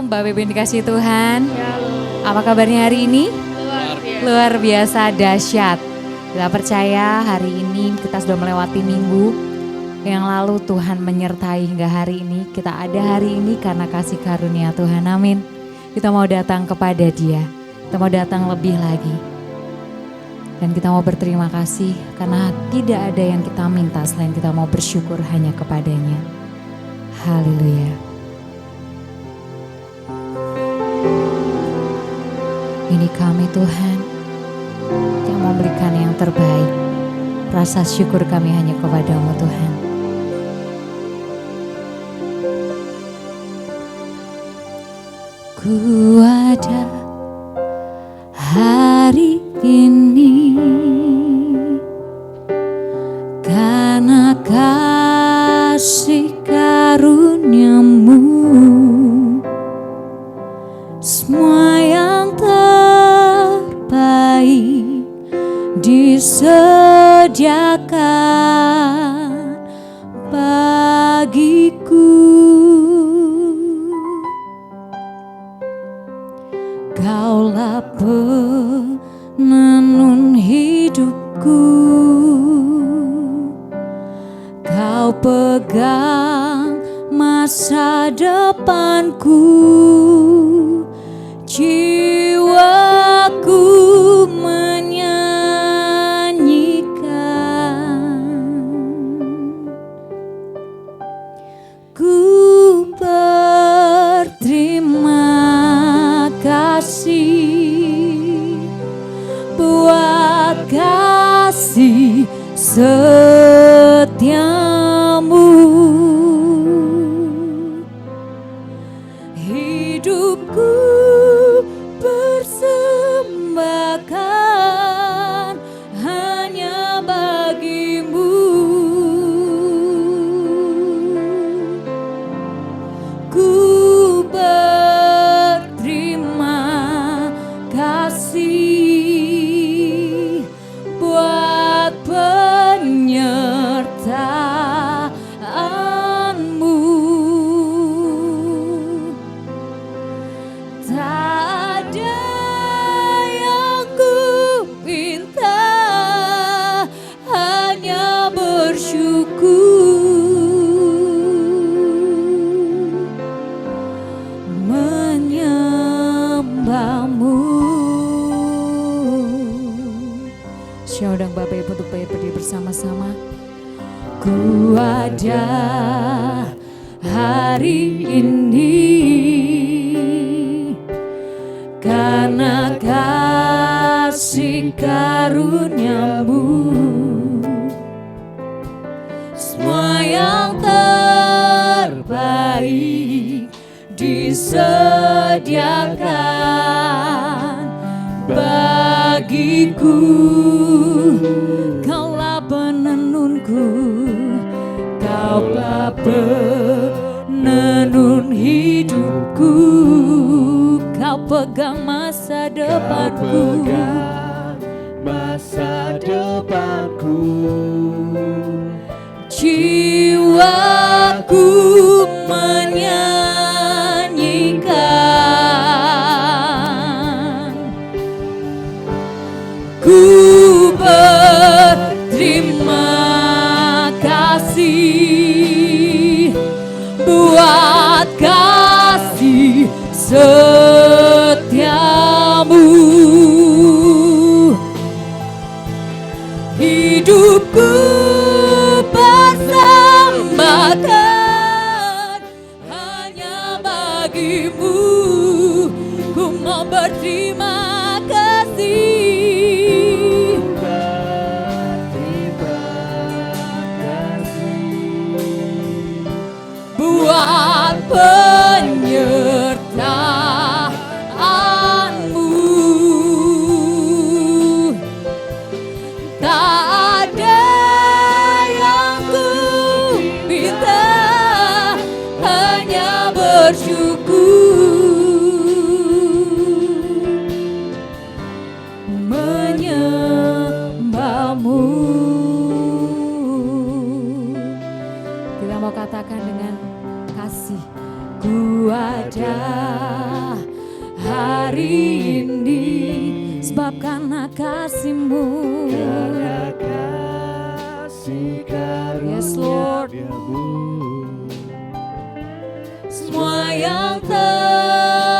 Bapak Ibu yang dikasihi Tuhan. Apa kabarnya hari ini? Luar biasa dahsyat. Kita percaya hari ini kita sudah melewati minggu yang lalu, Tuhan menyertai hingga hari ini. Kita ada hari ini karena kasih karunia Tuhan, amin. Kita mau datang kepada Dia, kita mau datang lebih lagi. Dan kita mau berterima kasih karena tidak ada yang kita minta selain kita mau bersyukur hanya kepadanya. Haleluya. Ini kami Tuhan yang memberikan yang terbaik. Rasa syukur kami hanya kepada-Mu Tuhan. Ku ada hari ini karena kasih karunia-Mu. Semua yang terbaik disediakan bagiku. Kaulah penenun hidupku, Kau pegang masa depanku. Jiwaku menyanyikan, ku berterima kasih buat kasih setiamu. Hidupku persembahkan hanya bagimu. Ku berterima kasih buat penyertaan-Mu. Tak ada yang ku minta, hanya bersyukur menyembah-Mu. Syaudah Bapak Ibu untuk berdiri bersama-sama. Ku ada hari ini karena kasih karunia-Mu. Semua yang terbaik disediakan bagiku. Kaulah penenunku, Kaulah penenun hidupku. Kau pegang masa depanku. Jiwaku menyanyikan, ku berterima kasih buat kasih setiamu. Hidupku persembahkan hanya bagimu. Ku mau berterima kasih buat penyertaan-Mu. Tak ada yang ku minta, hanya bersyukur menyembah-Mu. Kita mau katakan dengan kasih, ku ada hari ini sebab karena kasih-Mu. Karena kasih karunia Yes, Lord. Semua yang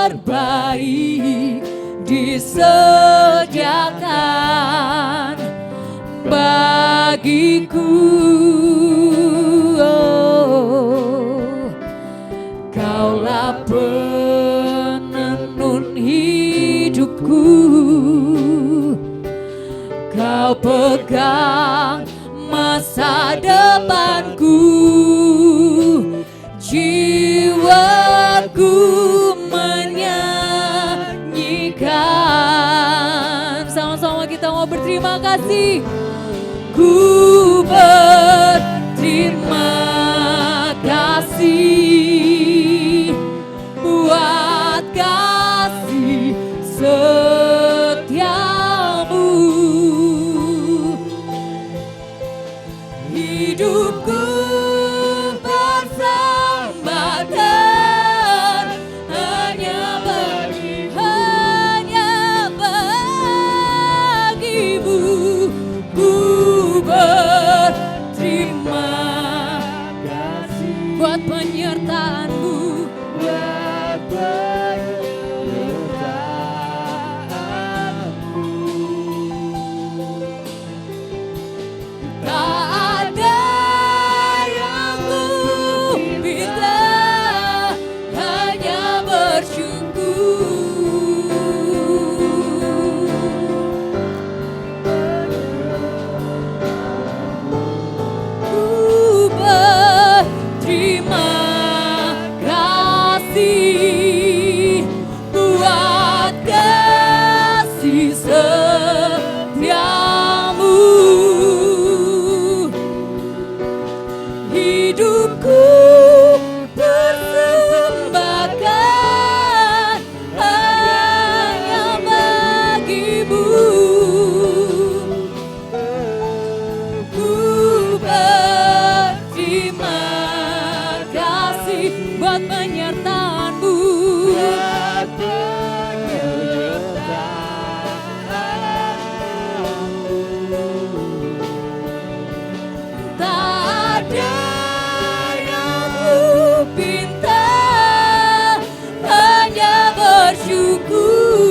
terbaik disediakan bagiku. Oh, Kaulah penenun hidupku, Kau pegang masa depanku. Jiwaku menyanyikan. Sama-sama kita mau berterima kasih. Ku berterima kasih buat kasih setiamu. Hidupku persembahkan hanya bagimu. Ku berterima kasih buat penyertaan-Mu. Tak ada yang ku minta, hanya bersyukur. Ku berterima kasih buat kasih setiamu. Hidupku persembahkan hanya bagimu. Ku berterima kasih buat penyertaan-Mu. Tak ada yang ku pinta, hanya bersyukur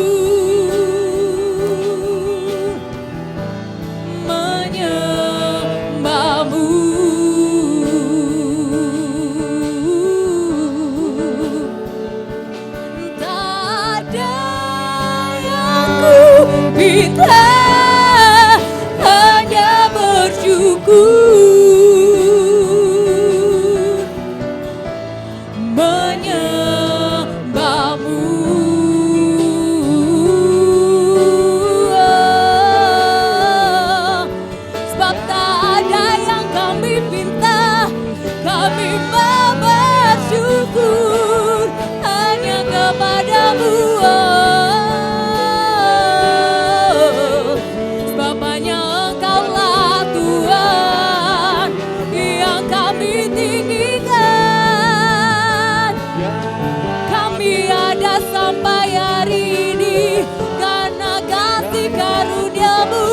menyembah-Mu. Tak ada yang ku pinta, hanya bersyukur menyembah-Mu. Sebab tak ada yang kami pinta, kami mau bersyukur hanya kepada-Mu. Sebab hanya Engkau-lah Tuhan yang kami tinggikan. Kami ada sampai hari ini karena kasih karunia-Mu,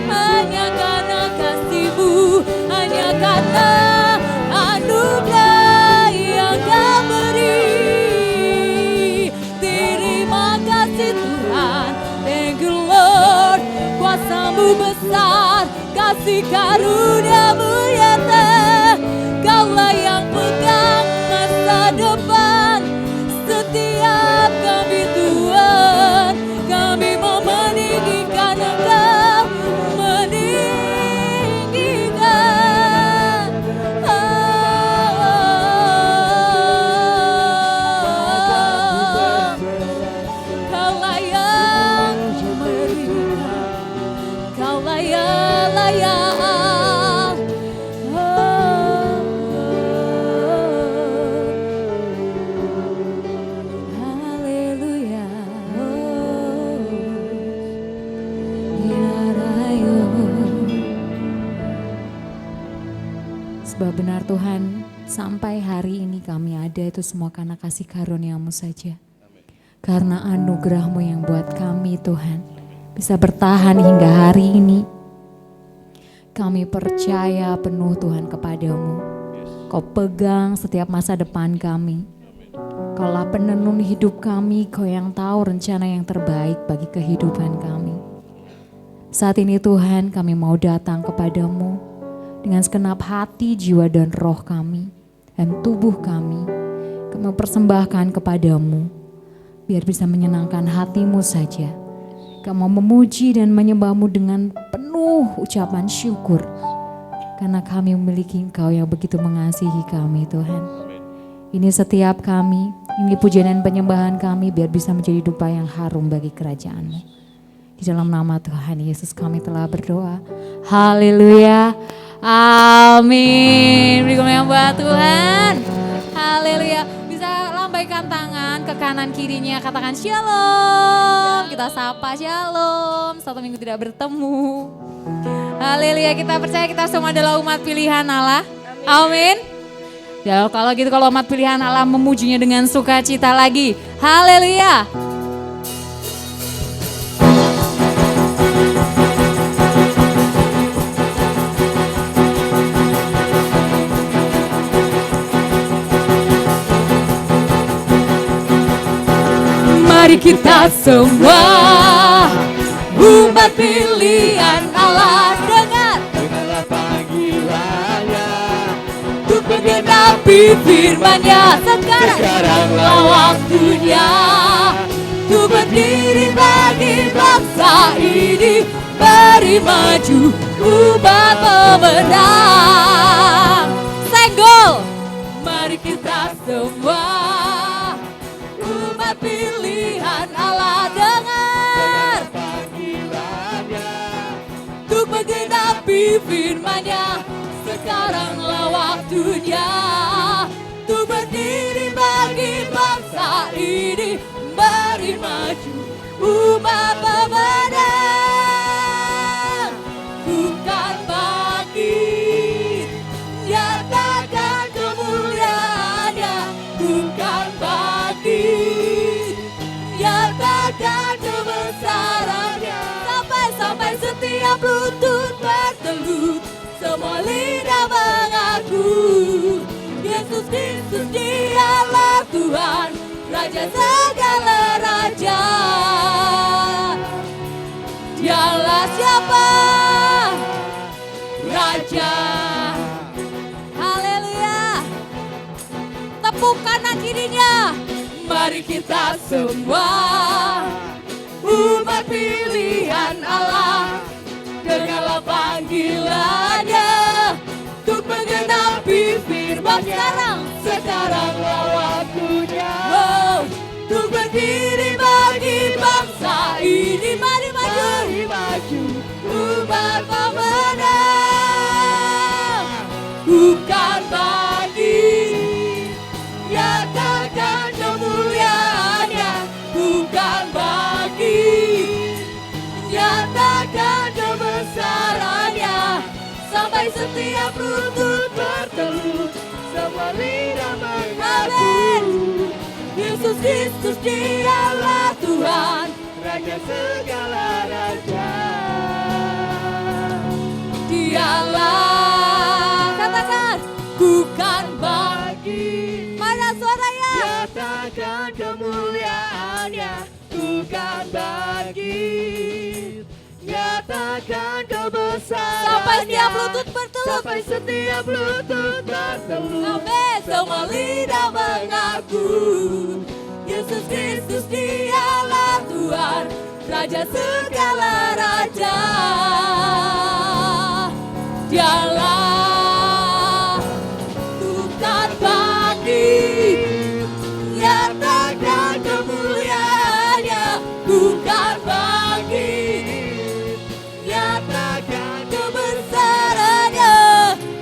hanya karena kasih-Mu, hanya karena anugerah yang Kau beri. Terima kasih Tuhan, thank you Lord. Kuasa-Mu besar, kasih karunia-Mu nyata. Kaulah yang pegang masa depan setiap kami Tuhan. Kami mau meninggikan Engkau, meninggikan. Kaulah yang memberikan, Kaulah yang layak. Haleluya. Sebab benar Tuhan, Sampai hari ini kami ada itu semua karena kasih karunia-Mu saja. Karena anugerah-Mu yang buat kami Tuhan bisa bertahan hingga hari ini. Kami percaya penuh Tuhan kepadamu. Kau pegang setiap masa depan kami. Kaulah penenun hidup kami, Kau yang tahu rencana yang terbaik bagi kehidupan kami. Saat ini Tuhan kami mau datang kepadamu dengan segenap hati, jiwa dan roh kami dan tubuh kami. Kami persembahkan kepadamu biar bisa menyenangkan hati-Mu saja. Kami mau memuji dan menyembah-Mu dengan penuh ucapan syukur. Karena kami memiliki Engkau yang begitu mengasihi kami Tuhan. Ini setiap kami, ini pujian dan penyembahan kami biar bisa menjadi dupa yang harum bagi kerajaan-Mu. Di dalam nama Tuhan Yesus kami telah berdoa. Haleluya. Amin. Beri kemuliaan buat Tuhan. Haleluya. Bisa lambaikan tangan ke kanan kirinya, katakan shalom. Kita sapa shalom. 1 minggu tidak bertemu. Haleluya. Kita percaya kita semua adalah umat pilihan Allah. Amin. Ya, kalau gitu kalau umat pilihan Allah memujinya dengan sukacita lagi. Haleluya. Mari kita semua umat pilihan Allah, Dengarlah panggilannya untuk menggenapi firman-Nya. Sekaranglah waktunya untuk berdiri bagi bangsa ini, beri maju umat pemenang. Senggol, mari kita semua umat pilihan Allah, dengar panggilannya untuk menggenapi firman-Nya. Sekaranglah waktunya untuk berdiri bagi bangsa ini, beri maju umat pemenang. Bukan bangkit, nyatakan kemuliaan-Nya. Bukan bangkit, nyatakan kebesaran-Nya. Sampai setiap lutut bertelut, semua lidah mengaku Yesus Kristus Dialah Tuhan, Raja segala raja. Dialah siapa? Raja. Haleluya. Tepuk kanan kirinya. Mari kita semua umat pilihan Allah, dengarlah panggilannya untuk menggenapi firman. Sekaranglah waktunya untuk berdiri bagi bangsa ini, mari maju umat pemenang. Bukan bagi nyatakan kemuliaan-Nya. Bukan bagi nyatakan kebesaran-Nya. Sampai setiap lutut bertelut, semua lidah mengaku Yesus Kristus Dialah Tuhan, Raja segala raja. Dialah, katakan, bukan bagi. Mana suaranya? Nyatakan kemuliaan-Nya. Bukan bagi, nyatakan kebesaran-Nya. Sampai setiap lutut bertelut. Sampai setiap lutut bertelut. Amin. Semua lidah mengaku Yesus Kristus Dialah Tuhan, Raja segala raja. Dialah bukan bangkit, nyatakan kemuliaan-Nya. Bukan bangkit, Nyatakan kebesaran-Nya.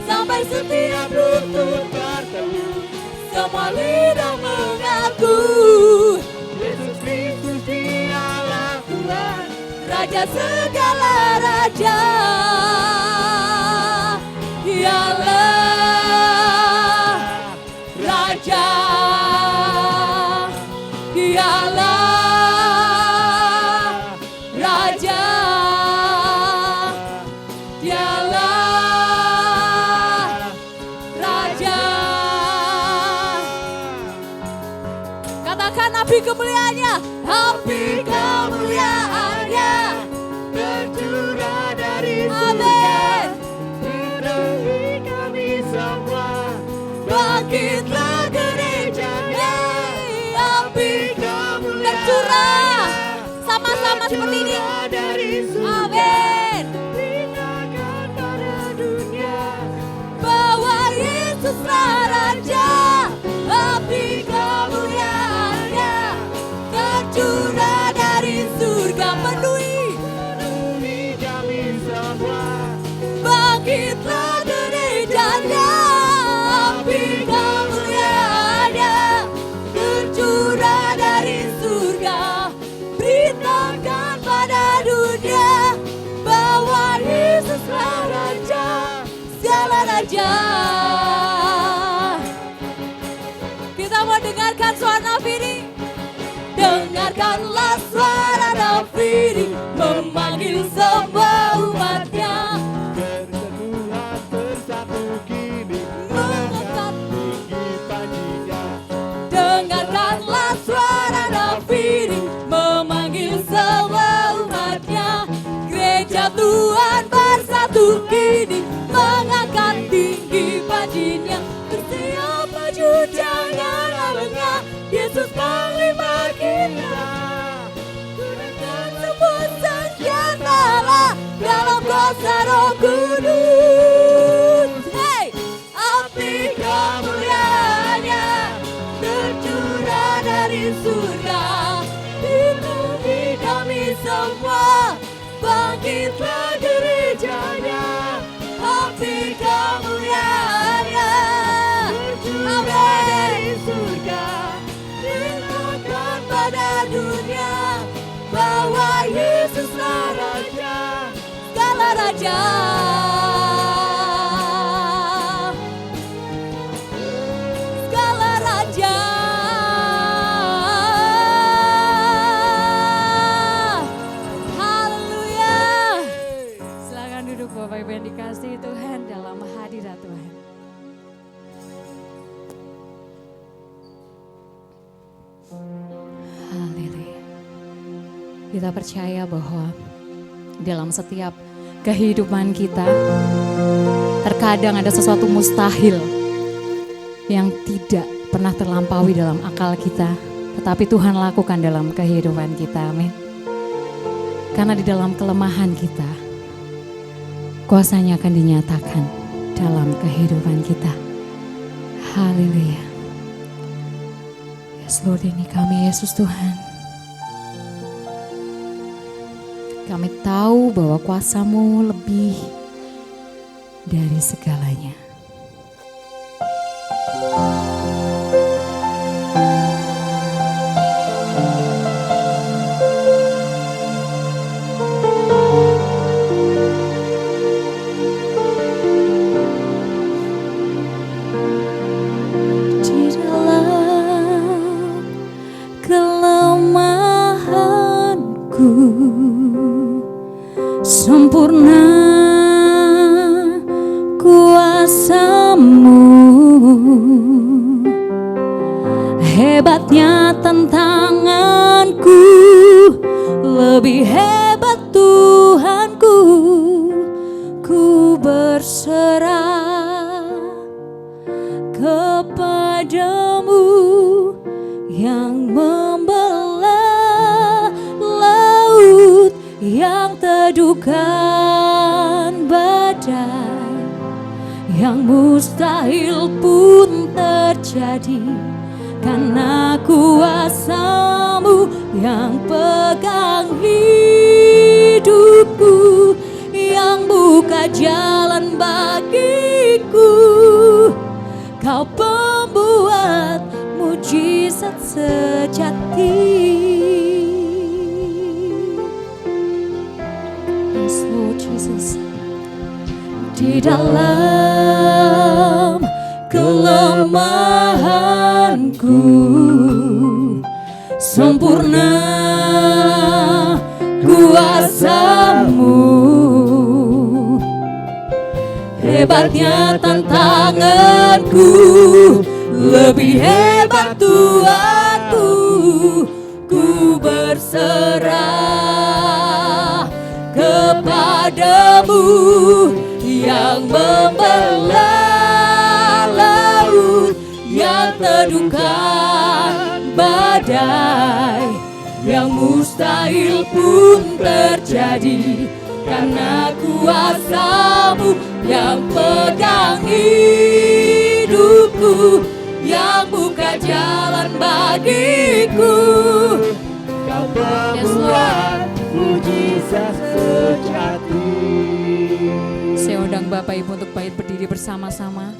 Sampai setiap lutut bertelut. semua lidah mengaku Yesus Kristus Dialah Tuhan, Raja segala raja. Dialah api kemuliaannya, api kemuliaannya tercurah dari Amin. penuhi kami semua. Bangkitlah gerejanya, api tercurah sama-sama seperti ini. Dari surga Amin. beritakan pada dunia Bahwa Yesuslah Raja, api kemuliaannya tercurah dari surga. Penuhi kami semua. bangkitlah gerejanya, api kemuliaannya tercurah dari surga. Beritakan pada dunia bahwa Yesuslah Raja, segala raja. Kita mau dengarkan suara nafiri. Dengarkanlah suara nafiri memanggil semua umatnya. Bersentuhan bersatu kini Mengangkat. tinggi panjinya. Dengarkanlah suara nafiri memanggil semua umatnya. Gereja Tuhan bersatu kini mengangkat tinggi panjinya. Bersiap maju jangan lengah, Yesus panglima kita. Gunakan semua senjatalah dalam kuasa Roh Kudus. Hey! Api kemuliaannya tercurah dari surga. Penuhi kami semua, bangkitlah gerejanya. Api kemuliaannya tercurah dari surga. Beritakan pada dunia bahwa Yesuslah Raja, segala raja. Segala raja. Haleluya. Silakan duduk Bapak Ibu yang dikasihi Tuhan dalam hadirat Tuhan. Haleluya. Kita percaya bahwa dalam setiap kehidupan kita terkadang ada sesuatu mustahil yang tidak pernah terlampaui dalam akal kita, tetapi Tuhan lakukan dalam kehidupan kita. Amin. Karena di dalam kelemahan kita, kuasanya akan dinyatakan dalam kehidupan kita. Haleluya. Yes Lord, ini kami Yesus Tuhan. Kami tahu bahwa kuasa-Mu lebih dari segalanya. Di dalam kelemahanku sempurna kuasa-Mu, hebatnya tantanganku, lebih hebat Tuhanku. Ku berserah kepadamu yang membelah laut yang teduhkan badai, yang mustahil pun terjadi karena kuasa-Mu yang pegang hidupku, yang buka jalan bagiku. Kau pembuat mujizat sejati. Yes Lord Jesus. Di dalam kelemahanku sempurna kuasa-Mu, hebatnya tantanganku, lebih hebat Tuhanku, ku berserah kepadamu yang membelah laut, yang teduhkan badai, yang mustahil pun terjadi karena kuasa-Mu yang pegang hidupku, yang buka jalan bagiku. Kau membuat mujizat sejati. Saya undang Bapak Ibu untuk bait berdiri bersama-sama.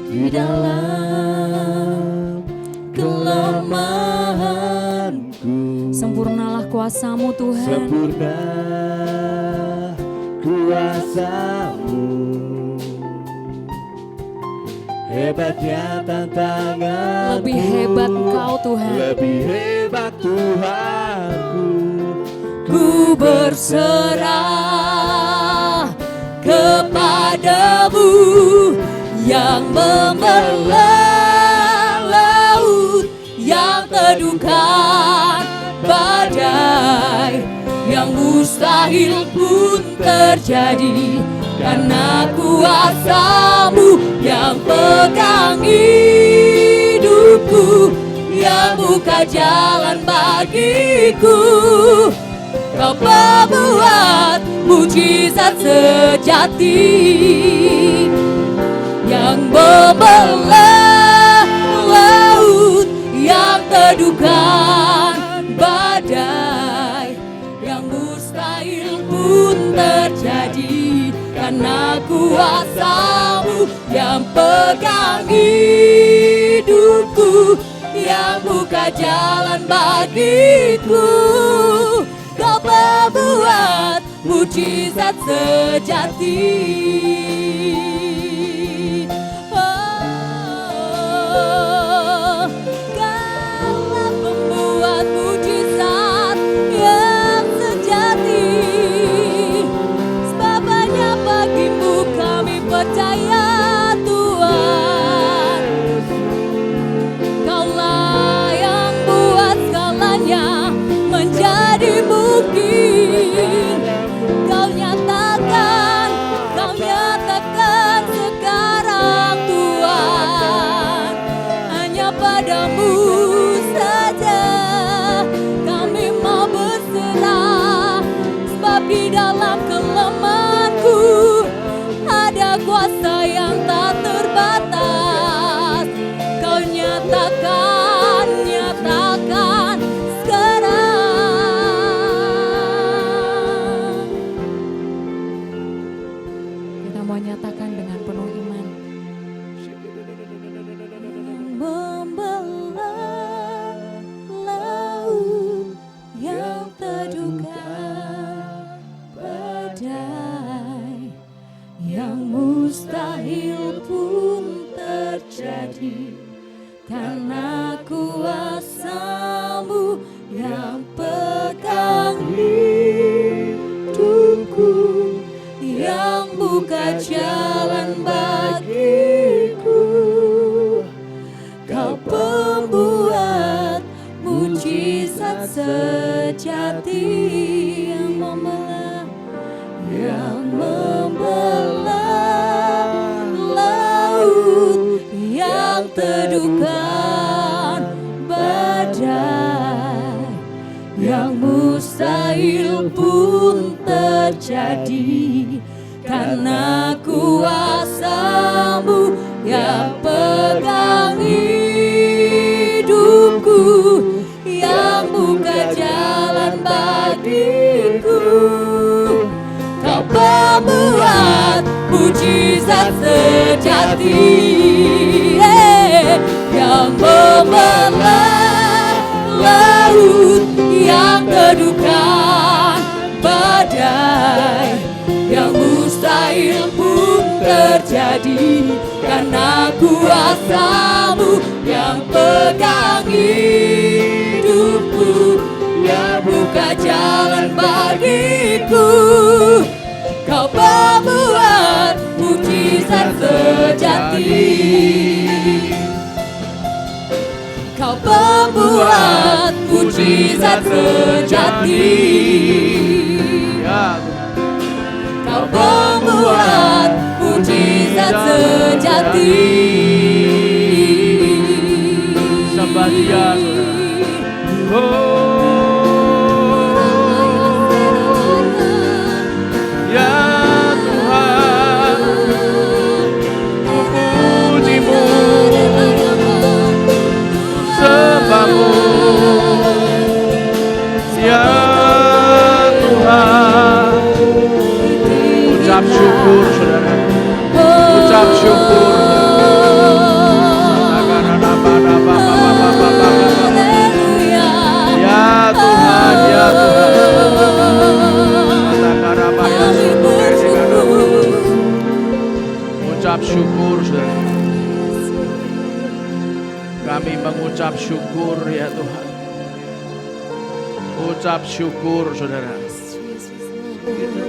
Di dalam kelemahanku, sempurnalah kuasa-Mu Tuhan. Sempurna kuasa-Mu, hebatnya tantangan. Lebih hebat Engkau Tuhan. Lebih hebat Tuhanku. Ku berserah kepadamu yang membelah laut, yang teduhkan badai, yang mustahil pun terjadi karena kuasa-Mu yang pegang hidupku, yang buka jalan bagiku. Kau pembuat mujizat sejati, yang membelah laut, yang teduhkan badai, yang mustahil pun terjadi karena kuasa-Mu yang pegang hidupku, yang buka jalan bagiku. Kau pembuat mujizat sejati. Oh, Kaulah pembuat mujizat yang sejati. Sebab hanya bagi-Mu kami percaya Tuhan. Kaulah yang buat segalanya menjadi mungkin. Kau nyatakan sekarang Tuhan. Hanya padamu saja kami mau berserah. Sebab di dalam kelemahanku ada kuasa yang tak terbatas. Kau nyatakan sekarang. Kita mau nyatakan dengan penuh iman. Membelah laut, yang teduhkan badai, yang mustahil pun terjadi karena kuasa-Mu yang pegang hidupku, yang buka jalan bagiku. Kau pembuat mujizat sejati, yang membelah laut, yang teduhkan badai, yang mustahil pun terjadi karena kuasa-Mu yang pegang hidupku, yang buka jalan bagiku. Kau pembuat mujizat sejati, yang membelah laut, yang teduhkan badai, yang mustahil pun terjadi karena kuasa-Mu yang pegang hidupku, yang buka jalan bagiku. Kau pembuat mujizat sejati, pembuat mujizat sejati. Kau pembuat mujizat sejati. Sembah Dia, saudara. Ya Tuhan, ku puji-Mu, sembah-Mu. Ya Tuhan, ucap syukur, saudara. Ucap syukur. Ya Tuhan, ya Tuhan. Ucap syukur, saudara. Kami mengucap syukur, ya Tuhan. Ucap syukur, saudara.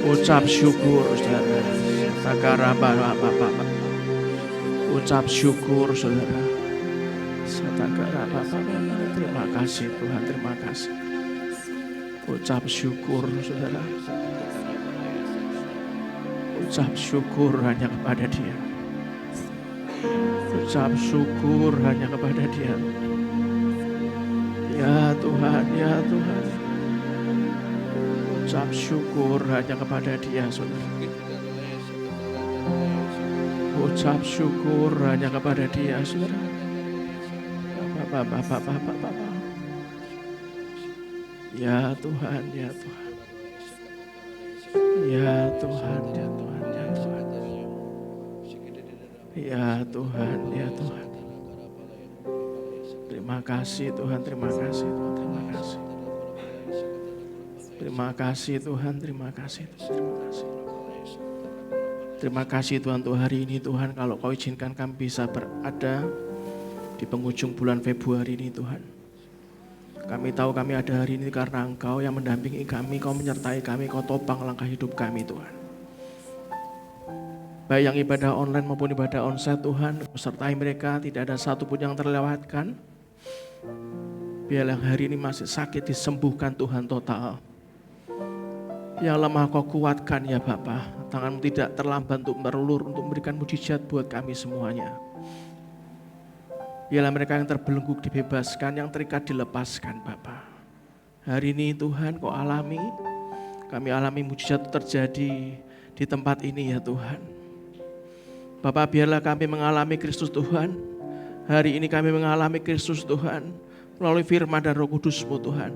Ucap syukur, saudara. Ucap syukur, saudara. Terima kasih Tuhan, terima kasih. Ucap syukur, saudara. Ucap syukur hanya kepada Dia. Ucap syukur hanya kepada Dia. Ya Tuhan, ya Tuhan. Ucap syukur hanya kepada Dia, saudara. Ucap syukur hanya kepada Dia, saudara. Bapak. Ya Tuhan, ya Tuhan. Ya Tuhan, ya Tuhan, ya Tuhan. Ya Tuhan, ya Tuhan. Terima kasih Tuhan, terima kasih Tuhan, terima kasih. Terima kasih Tuhan, terima kasih Tuhan, terima kasih. Terima kasih Tuhan untuk hari ini Tuhan, kalau Kau izinkan kami bisa berada di penghujung bulan Februari ini Tuhan. Kami tahu kami ada hari ini karena Engkau yang mendampingi kami, Kau menyertai kami, Kau topang langkah hidup kami Tuhan. Baik yang ibadah online maupun ibadah onsite Tuhan, Kau sertai mereka, tidak ada satu pun yang terlewatkan. Biar yang hari ini masih sakit disembuhkan Tuhan total. Yang lemah Kau kuatkan ya Bapa. Tangan-Mu tidak terlambat untuk merulur, untuk memberikan mujizat buat kami semuanya. Biarlah mereka yang terbelenggu dibebaskan, yang terikat dilepaskan Bapa. Hari ini Tuhan Kau alami, kami alami mujizat terjadi di tempat ini ya Tuhan. Bapa, biarlah kami mengalami Kristus Tuhan. Hari ini kami mengalami Kristus Tuhan melalui firman dan Roh Kudus-Mu Tuhan.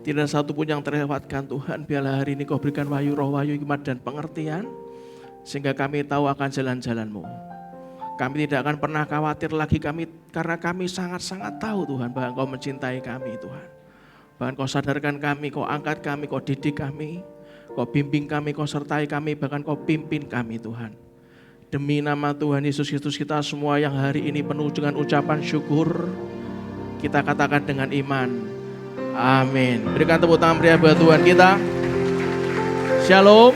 Tidak satu pun yang terlewatkan Tuhan. Biarlah hari ini Kau berikan wahyu, roh wahyu, hikmat dan pengertian, sehingga kami tahu akan jalan-jalan-Mu. Kami tidak akan pernah khawatir lagi karena kami sangat-sangat tahu Tuhan bahwa Kau mencintai kami Tuhan. Bahkan Kau sadarkan kami, Kau angkat kami, Kau didik kami, Kau bimbing kami, Kau sertai kami, bahkan Kau pimpin kami Tuhan. Demi nama Tuhan Yesus Kristus, kita semua yang hari ini penuh dengan ucapan syukur, kita katakan dengan iman, amin. Berikan tepuk tangan meriah buat Tuhan kita. Shalom.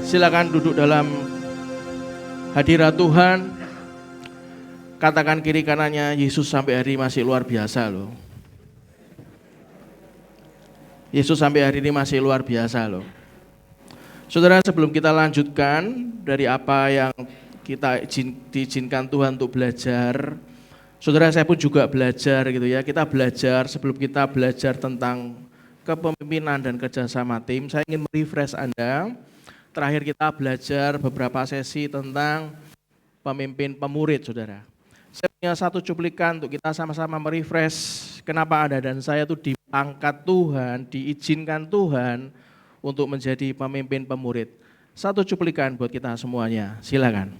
Silakan duduk dalam hadirat Tuhan. Katakan kiri kanannya, Yesus sampai hari ini masih luar biasa loh. Yesus sampai hari ini masih luar biasa loh. Saudara, sebelum kita lanjutkan dari apa yang kita diizinkan Tuhan untuk belajar, saudara, saya pun juga belajar gitu ya. Kita belajar, sebelum kita belajar tentang kepemimpinan dan kerjasama tim, saya ingin merefresh Anda. Terakhir kita belajar beberapa sesi tentang pemimpin pemurid, saudara. Saya punya satu cuplikan untuk kita sama-sama merefresh kenapa Anda dan saya itu diangkat Tuhan, diizinkan Tuhan untuk menjadi pemimpin pemurid. Satu cuplikan buat kita semuanya, silakan.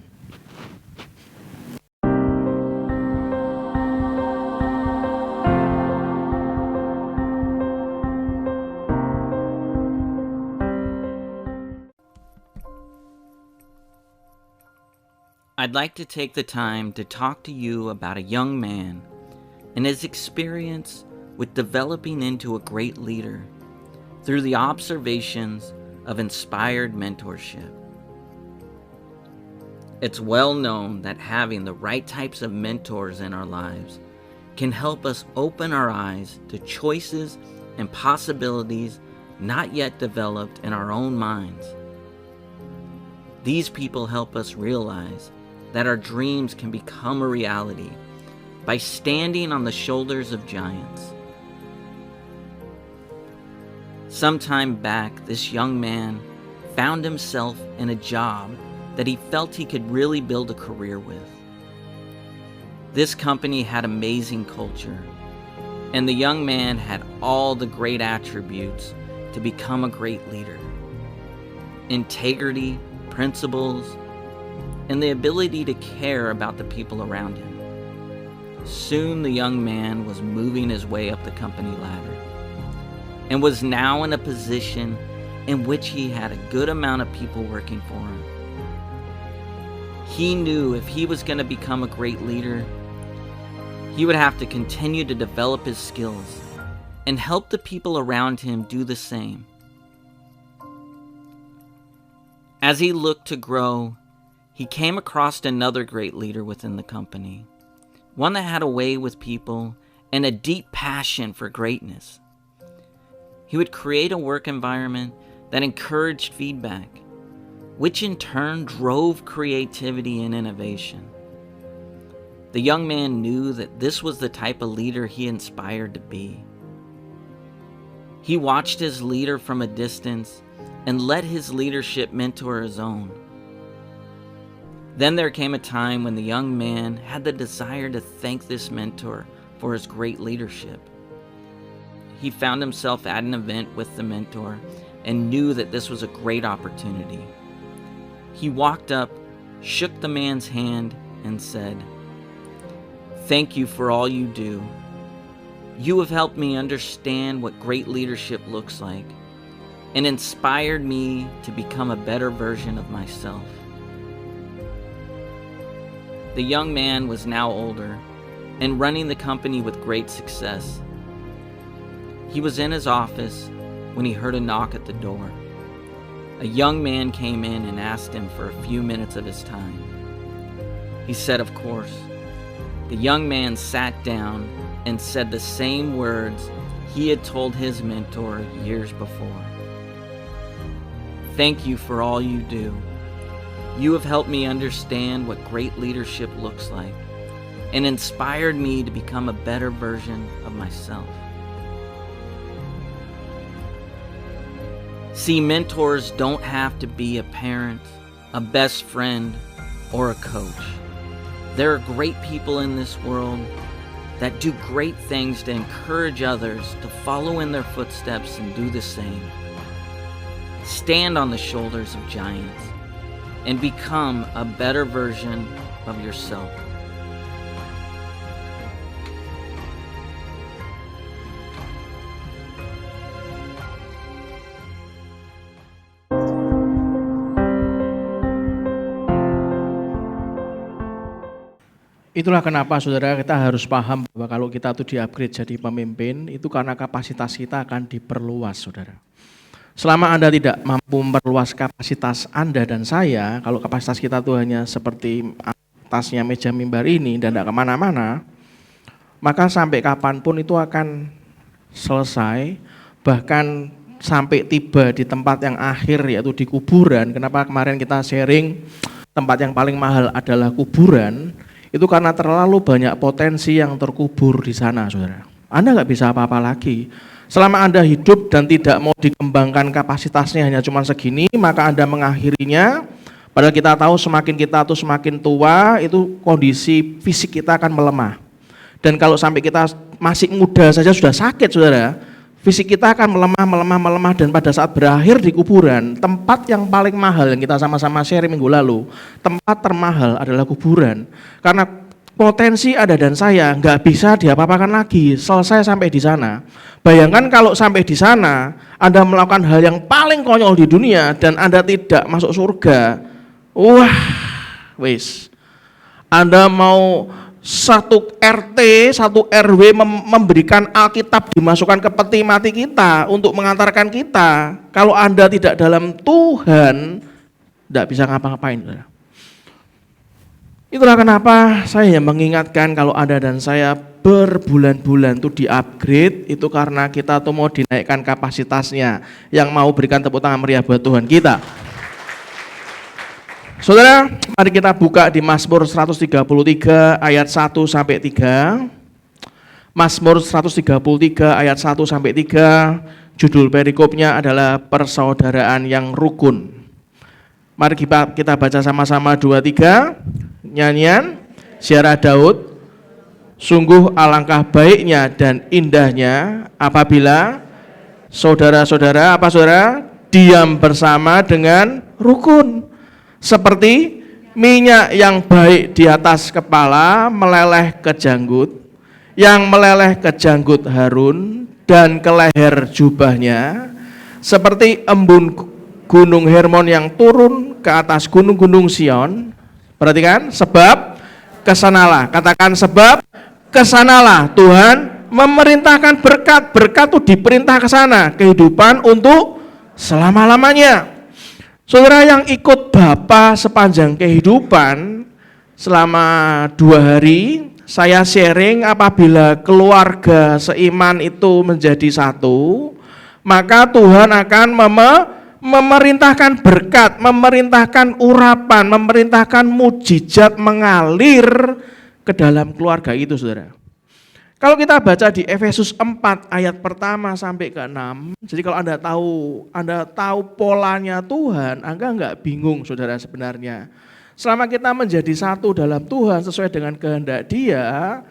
I'd like to take the time to talk to you about a young man and his experience with developing into a great leader through the observations of inspired mentorship. It's well known that having the right types of mentors in our lives can help us open our eyes to choices and possibilities not yet developed in our own minds. These people help us realize that our dreams can become a reality by standing on the shoulders of giants. Some time back, this young man found himself in a job that he felt he could really build a career with. This company had amazing culture, and the young man had all the great attributes to become a great leader. Integrity, principles, and the ability to care about the people around him. Soon the young man was moving his way up the company ladder and was now in a position in which he had a good amount of people working for him. He knew if he was going to become a great leader, he would have to continue to develop his skills and help the people around him do the same. As he looked to grow, he came across another great leader within the company, one that had a way with people and a deep passion for greatness. He would create a work environment that encouraged feedback, which in turn drove creativity and innovation. The young man knew that this was the type of leader he inspired to be. He watched his leader from a distance and let his leadership mentor his own. Then there came a time when the young man had the desire to thank this mentor for his great leadership. He found himself at an event with the mentor and knew that this was a great opportunity. He walked up, shook the man's hand, and said, "Thank you for all you do. You have helped me understand what great leadership looks like and inspired me to become a better version of myself." The young man was now older and running the company with great success. He was in his office when he heard a knock at the door. A young man came in and asked him for a few minutes of his time. He said, of course. The young man sat down and said the same words he had told his mentor years before. "Thank you for all you do. You have helped me understand what great leadership looks like and inspired me to become a better version of myself." See, mentors don't have to be a parent, a best friend, or a coach. There are great people in this world that do great things to encourage others to follow in their footsteps and do the same. Stand on the shoulders of giants and become a better version of yourself. Itulah kenapa saudara kita harus paham bahwa kalau kita tuh di-upgrade jadi pemimpin, itu karena kapasitas kita akan diperluas saudara. Selama Anda tidak mampu memperluas kapasitas Anda dan saya, kalau kapasitas kita tuh hanya seperti atasnya meja mimbar ini dan tidak kemana-mana, maka sampai kapanpun itu akan selesai, bahkan sampai tiba di tempat yang akhir yaitu di kuburan. Kenapa kemarin kita sharing tempat yang paling mahal adalah kuburan, itu karena terlalu banyak potensi yang terkubur di sana saudara. Anda nggak bisa apa-apa lagi. Selama Anda hidup dan tidak mau dikembangkan kapasitasnya hanya cuma segini, maka Anda mengakhirinya. Padahal kita tahu semakin kita tuh semakin tua, itu kondisi fisik kita akan melemah. Dan kalau sampai kita masih muda saja sudah sakit saudara, fisik kita akan melemah, dan pada saat berakhir di kuburan, tempat yang paling mahal yang kita sama-sama share minggu lalu, tempat termahal adalah kuburan. Karena potensi Anda dan saya nggak bisa diapa-apakan lagi, selesai sampai di sana. Bayangkan kalau sampai di sana, Anda melakukan hal yang paling konyol di dunia dan Anda tidak masuk surga. Wah, wis. Anda mau satu RT, satu RW memberikan Alkitab dimasukkan ke peti mati kita untuk mengantarkan kita. Kalau Anda tidak dalam Tuhan, tidak bisa ngapa-ngapain. Itulah kenapa saya mengingatkan kalau Anda dan saya berbulan-bulan tuh di-upgrade, itu karena kita tuh mau dinaikkan kapasitasnya. Yang mau berikan tepuk tangan meriah buat Tuhan kita. Saudara, mari kita buka di Mazmur 133 ayat 1 sampai 3. Mazmur 133 ayat 1 sampai 3, judul perikopnya adalah persaudaraan yang rukun. Mari kita baca sama-sama 2-3. Nyanyian Ziarah Daud. Sungguh alangkah baiknya dan indahnya apabila saudara-saudara, apa saudara? Diam bersama dengan rukun. Seperti minyak yang baik di atas kepala meleleh ke janggut, yang meleleh ke janggut Harun dan ke leher jubahnya, seperti embun gunung Hermon yang turun ke atas gunung-gunung Sion. Perhatikan, sebab kesanalah, katakan sebab kesanalah Tuhan memerintahkan berkat. Berkat itu diperintah ke sana, kehidupan untuk selama-lamanya. Saudara yang ikut Bapa sepanjang kehidupan, selama 2 hari, saya sharing apabila keluarga seiman itu menjadi satu, maka Tuhan akan memerintahkan berkat, memerintahkan urapan, memerintahkan mujizat mengalir ke dalam keluarga itu, saudara. Kalau kita baca di Efesus 4 ayat pertama sampai ke 6, jadi kalau Anda tahu polanya Tuhan, Anda enggak bingung, saudara, sebenarnya. Selama kita menjadi satu dalam Tuhan sesuai dengan kehendak Dia,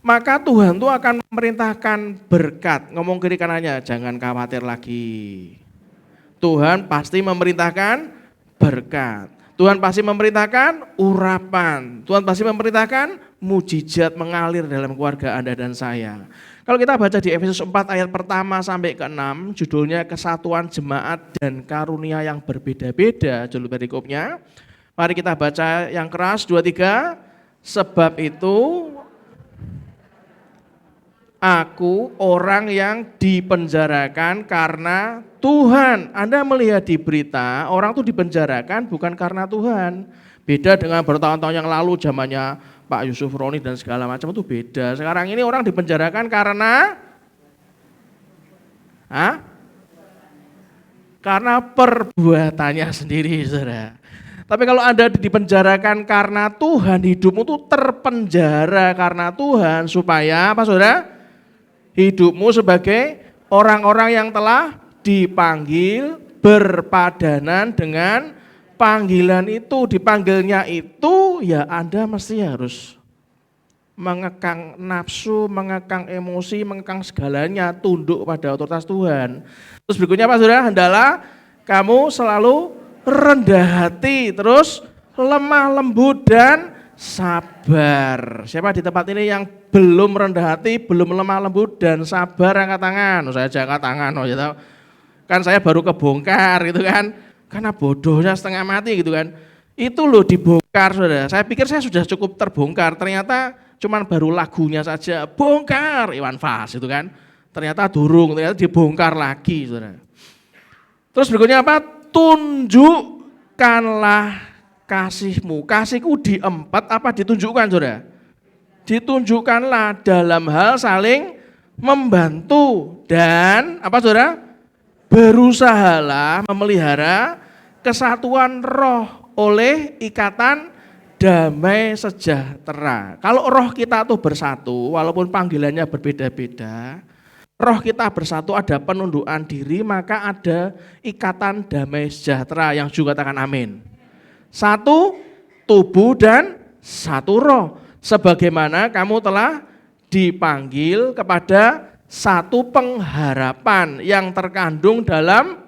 maka Tuhan itu akan memerintahkan berkat. Ngomong kiri kanannya, jangan khawatir lagi. Tuhan pasti memerintahkan berkat. Tuhan pasti memerintahkan urapan. Tuhan pasti memerintahkan mujizat mengalir dalam keluarga Anda dan saya. Kalau kita baca di Efesus 4 ayat pertama sampai ke 6, judulnya kesatuan jemaat dan karunia yang berbeda-beda, judul perikopnya. Mari kita baca yang keras, 2-3. Sebab itu aku orang yang dipenjarakan karena Tuhan. Anda melihat di berita, orang itu dipenjarakan bukan karena Tuhan. Beda dengan bertahun-tahun yang lalu, zamannya Pak Yusuf Roni dan segala macam, itu beda. Sekarang ini orang dipenjarakan karena karena perbuatannya sendiri, saudara. Tapi kalau Anda dipenjarakan karena Tuhan, hidupmu itu terpenjara karena Tuhan, supaya apa, saudara? Hidupmu sebagai orang-orang yang telah dipanggil berpadanan dengan panggilan itu. Dipanggilnya itu ya Anda mesti harus mengekang nafsu, mengekang emosi, mengekang segalanya, tunduk pada otoritas Tuhan. Terus berikutnya apa, saudara? Hendaklah kamu selalu rendah hati, terus lemah lembut dan sabar. Siapa di tempat ini yang belum rendah hati, belum lemah lembut dan sabar, angkat tangan. Saya aja angkat tangan, gitu. Kan saya baru kebongkar gitu kan, karena bodohnya setengah mati gitu kan. Itu loh dibongkar, saudara. Saya pikir saya sudah cukup terbongkar, ternyata cuman baru lagunya saja, bongkar Iwan Fals itu kan. Ternyata durung, ternyata dibongkar lagi, saudara. Terus berikutnya apa? Tunjukkanlah kasihmu. Kasihku diempat apa ditunjukkan, saudara? Ditunjukkanlah dalam hal saling membantu dan apa, saudara? Berusahalah memelihara kesatuan roh oleh ikatan damai sejahtera. Kalau roh kita tuh bersatu, walaupun panggilannya berbeda-beda, roh kita bersatu, ada penundukan diri, maka ada ikatan damai sejahtera yang juga katakan amin. Satu tubuh dan satu roh. Sebagaimana kamu telah dipanggil kepada satu pengharapan yang terkandung dalam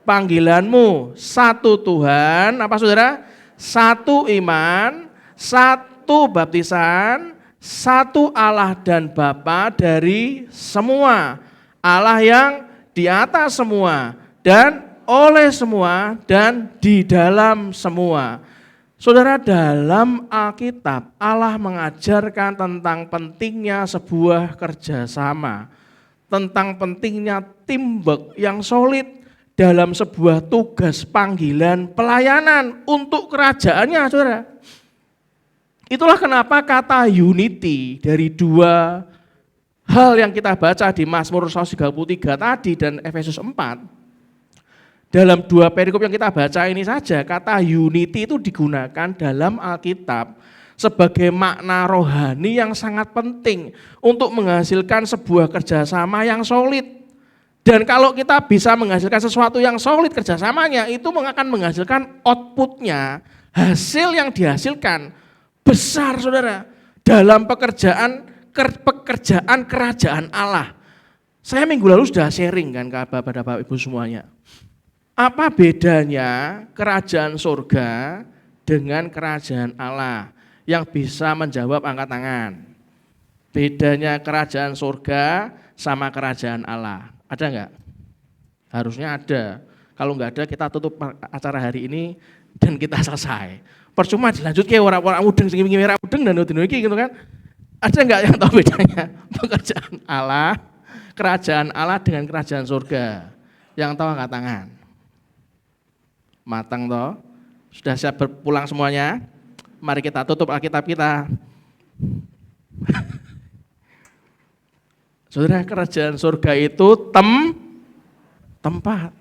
panggilanmu. Satu Tuhan, apa, saudara? Satu iman, satu baptisan, satu Allah dan Bapa dari semua. Allah yang di atas semua dan oleh semua dan di dalam semua. Saudara, dalam Alkitab Allah mengajarkan tentang pentingnya sebuah kerjasama, tentang pentingnya teamwork yang solid dalam sebuah tugas panggilan pelayanan untuk kerajaannya, saudara. Itulah kenapa kata unity dari dua hal yang kita baca di Mazmur 133 tadi dan Efesus 4, dalam dua perikop yang kita baca ini saja, kata unity itu digunakan dalam Alkitab sebagai makna rohani yang sangat penting untuk menghasilkan sebuah kerjasama yang solid. Dan kalau kita bisa menghasilkan sesuatu yang solid kerjasamanya, itu akan menghasilkan outputnya, hasil yang dihasilkan besar saudara dalam pekerjaan kerajaan Allah. Saya minggu lalu sudah sharing kan kepada Bapak Ibu semuanya. Apa bedanya kerajaan surga dengan kerajaan Allah yang bisa menjawab angkat tangan? Bedanya kerajaan surga sama kerajaan Allah. Ada enggak? Harusnya ada. Kalau enggak ada kita tutup acara hari ini dan kita selesai. Percuma dilanjut ke orang-orang mudeng sing ngira mudeng dan dino iki gitu kan. Ada enggak yang tahu bedanya pekerjaan Allah, kerajaan Allah dengan kerajaan surga? Yang tahu angkat tangan. Matang toh? Sudah siap berpulang semuanya? Mari kita tutup Alkitab kita. Saudara, kerajaan surga itu tempat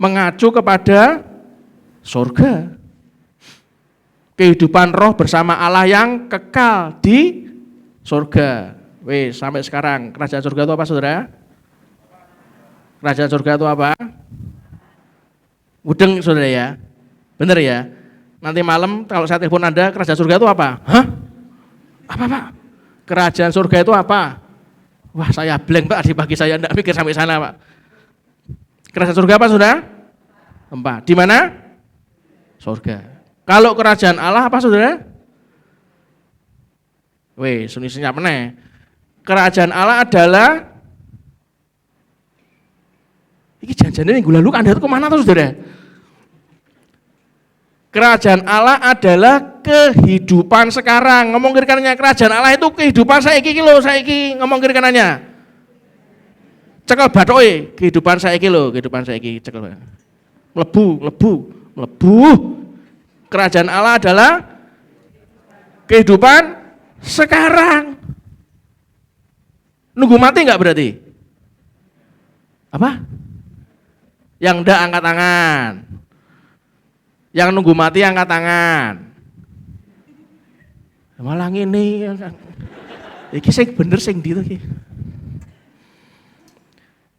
mengacu kepada surga. Kehidupan roh bersama Allah yang kekal di surga. Wes, sampai sekarang kerajaan surga itu apa saudara? Kerajaan surga itu apa? Mudeng saudara ya? Bener ya? Nanti malam kalau saya telepon Anda, kerajaan surga itu apa? Hah? Apa Pak? Kerajaan surga itu apa? Wah saya blank Pak, di pagi saya enggak mikir sampai sana Pak. Kerajaan surga apa saudara? Tempat. Di mana? Surga. Kalau kerajaan Allah apa saudara? Weh, suni senyap meneh. Kerajaan Allah adalah iki janjane minggu lalu Anda itu kemana tuh saudara? Kerajaan Allah adalah kehidupan sekarang. Ngomong kiri kanannya, kerajaan Allah itu kehidupan saiki iki lho, saiki ngomong kiri kanannya. Cekel bathoke, kehidupan saiki lho, kehidupan saiki cekel. Mlebu. Kerajaan Allah adalah kehidupan sekarang. Nunggu mati enggak berarti? Apa? Yang enggak angkat tangan. Yang nunggu mati angkat tangan. Malah ngene. Iki sing bener sing ndi to iki?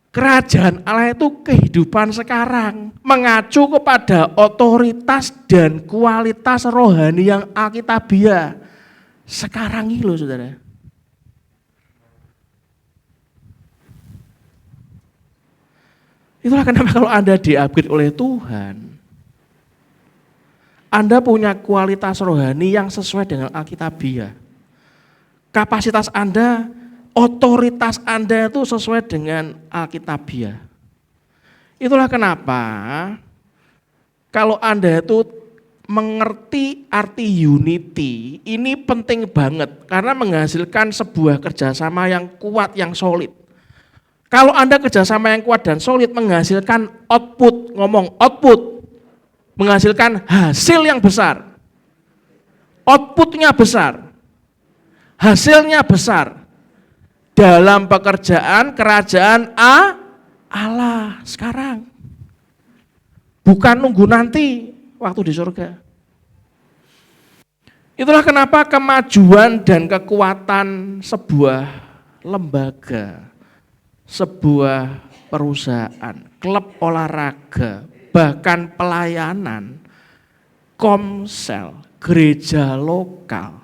Kerajaan Allah itu kehidupan sekarang, mengacu kepada otoritas dan kualitas rohani yang alkitabiah. Sekarang ini loh saudara. Itulah kenapa kalau Anda di-upgrade oleh Tuhan, Anda punya kualitas rohani yang sesuai dengan alkitabiah. Kapasitas Anda, otoritas Anda itu sesuai dengan alkitabiah. Itulah kenapa kalau Anda itu mengerti arti unity, ini penting banget karena menghasilkan sebuah kerjasama yang kuat, yang solid. Kalau Anda kerjasama yang kuat dan solid menghasilkan output, ngomong output, menghasilkan hasil yang besar. Outputnya besar, hasilnya besar. Dalam pekerjaan kerajaan Allah sekarang. Bukan nunggu nanti waktu di surga. Itulah kenapa kemajuan dan kekuatan sebuah lembaga, sebuah perusahaan, klub olahraga, bahkan pelayanan, komsel, gereja lokal,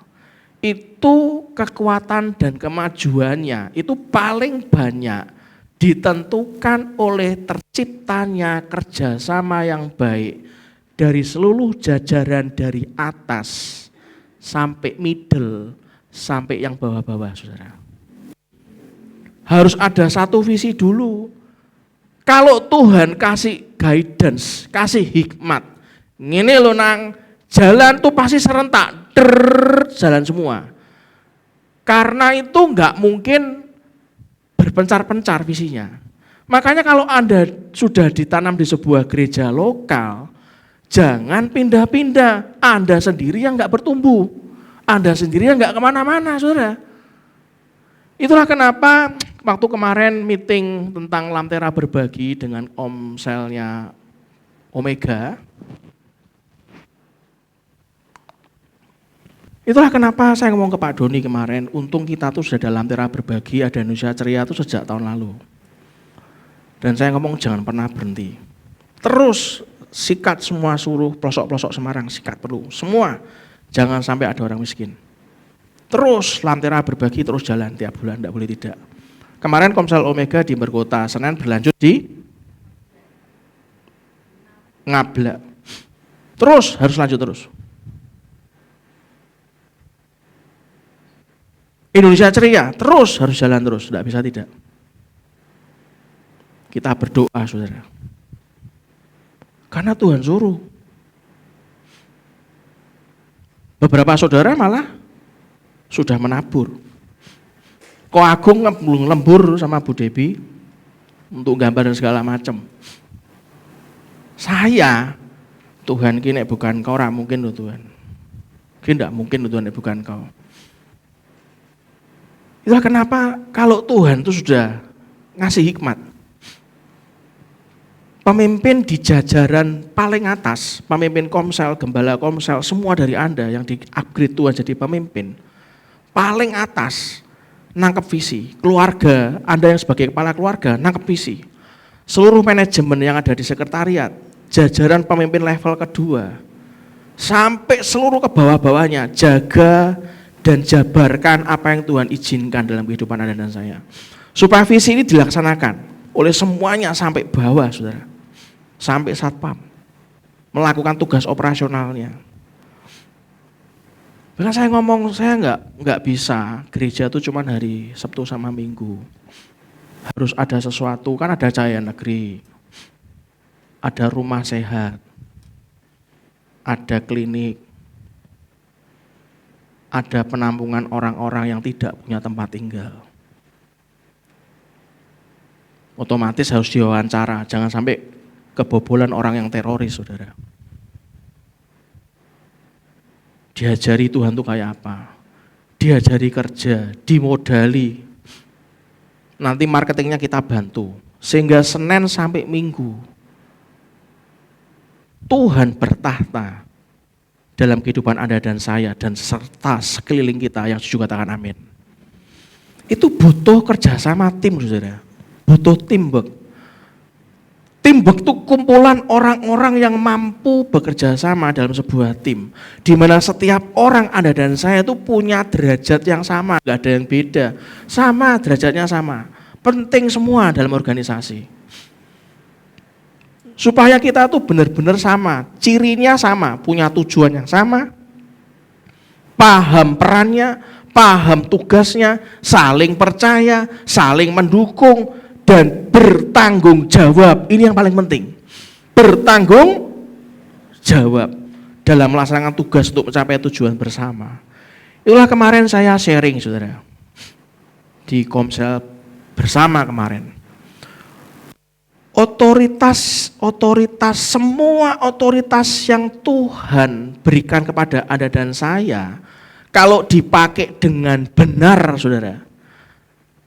itu kekuatan dan kemajuannya itu paling banyak ditentukan oleh terciptanya kerjasama yang baik dari seluruh jajaran dari atas sampai middle sampai yang bawah-bawah saudara. Harus ada satu visi dulu. Kalau Tuhan kasih guidance, kasih hikmat, ngene lho nang jalan tuh pasti serentak, jalan semua. Karena itu enggak mungkin berpencar-pencar visinya. Makanya kalau Anda sudah ditanam di sebuah gereja lokal, Jangan pindah-pindah. Anda sendiri yang nggak bertumbuh. Anda sendiri yang nggak kemana-mana, saudara. Itulah kenapa waktu kemarin meeting tentang Lentera Berbagi dengan Selnya Omega. Itulah kenapa saya ngomong ke Pak Doni kemarin, untung kita tuh sudah ada Lentera Berbagi, ada Indonesia Ceria tuh sejak tahun lalu. Dan saya ngomong jangan pernah berhenti. Terus sikat semua suruh pelosok-pelosok Semarang, sikat perlu. Semua, jangan sampai ada orang miskin. Terus Lentera Berbagi terus jalan tiap bulan, tidak boleh tidak. Kemarin Komsel Omega di Berkota, Senin berlanjut di Ngablak. Terus, harus lanjut terus. Indonesia Ceria, terus harus jalan terus, tidak bisa tidak. Kita berdoa, saudara. Karena Tuhan suruh. Beberapa saudara malah sudah menabur. Ko Agung lembur sama Bu Debi untuk gambar dan segala macam. Saya, Tuhan kini bukan kau, mungkin loh Tuhan. Kini tidak mungkin loh Tuhan, bukan kau. Itulah kenapa kalau Tuhan itu sudah ngasih hikmat. Pemimpin di jajaran paling atas, pemimpin Komsel, gembala Komsel, semua dari Anda yang di-upgrade Tuhan jadi pemimpin, paling atas, nangkep visi. Keluarga, Anda yang sebagai kepala keluarga, nangkep visi. Seluruh manajemen yang ada di sekretariat, jajaran pemimpin level kedua, sampai seluruh ke bawah-bawahnya, jaga dan jabarkan apa yang Tuhan izinkan dalam kehidupan Anda dan saya. Supaya visi ini dilaksanakan oleh semuanya sampai bawah, saudara. Sampai satpam. Melakukan tugas operasionalnya. Bahkan saya ngomong, saya nggak bisa gereja itu cuma hari Sabtu sama Minggu. Harus ada sesuatu, kan ada Cahaya Negeri, ada rumah sehat, ada klinik, ada penampungan orang-orang yang tidak punya tempat tinggal. Otomatis harus diwawancara, jangan sampai kebobolan orang yang teroris, saudara. Diajari Tuhan itu kayak apa? Diajari kerja, dimodali. Nanti marketingnya kita bantu. Sehingga Senin sampai Minggu, Tuhan bertahta dalam kehidupan Anda dan saya dan serta sekeliling kita yang juga katakan amin. Itu butuh kerjasama tim, saudara. Butuh teamwork. Teamwork itu kumpulan orang-orang yang mampu bekerja sama dalam sebuah tim. Di mana setiap orang Anda dan saya itu punya derajat yang sama, nggak ada yang beda. Sama, derajatnya sama. Penting semua dalam organisasi. Supaya kita tuh benar-benar sama, cirinya sama, punya tujuan yang sama, paham perannya, paham tugasnya, saling percaya, saling mendukung, dan bertanggung jawab. Ini yang paling penting. Bertanggung jawab dalam melaksanakan tugas untuk mencapai tujuan bersama. Itulah kemarin saya sharing, saudara, di Komsel bersama kemarin. Semua otoritas yang Tuhan berikan kepada Anda dan saya, kalau dipakai dengan benar, saudara,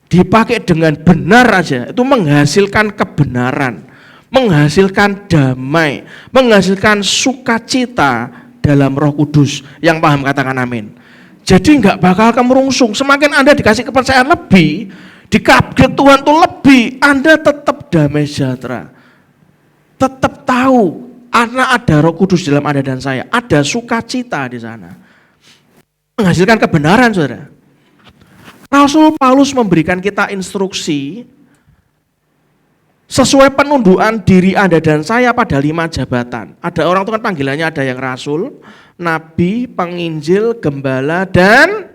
dipakai dengan benar aja, itu menghasilkan kebenaran, menghasilkan damai, menghasilkan sukacita dalam Roh Kudus. Yang paham katakan amin. Jadi enggak bakal kemerungsung. Semakin Anda dikasih kepercayaan lebih, di-upgrade Tuhan tuh lebih, Anda tetap damai sejahtera. Tetap tahu karena ada Roh Kudus dalam Anda dan saya, ada sukacita di sana. Menghasilkan kebenaran, saudara. Rasul Paulus memberikan kita instruksi sesuai penundukan diri Anda dan saya pada 5 jabatan. Ada orang itu kan panggilannya ada yang rasul, nabi, penginjil, gembala, dan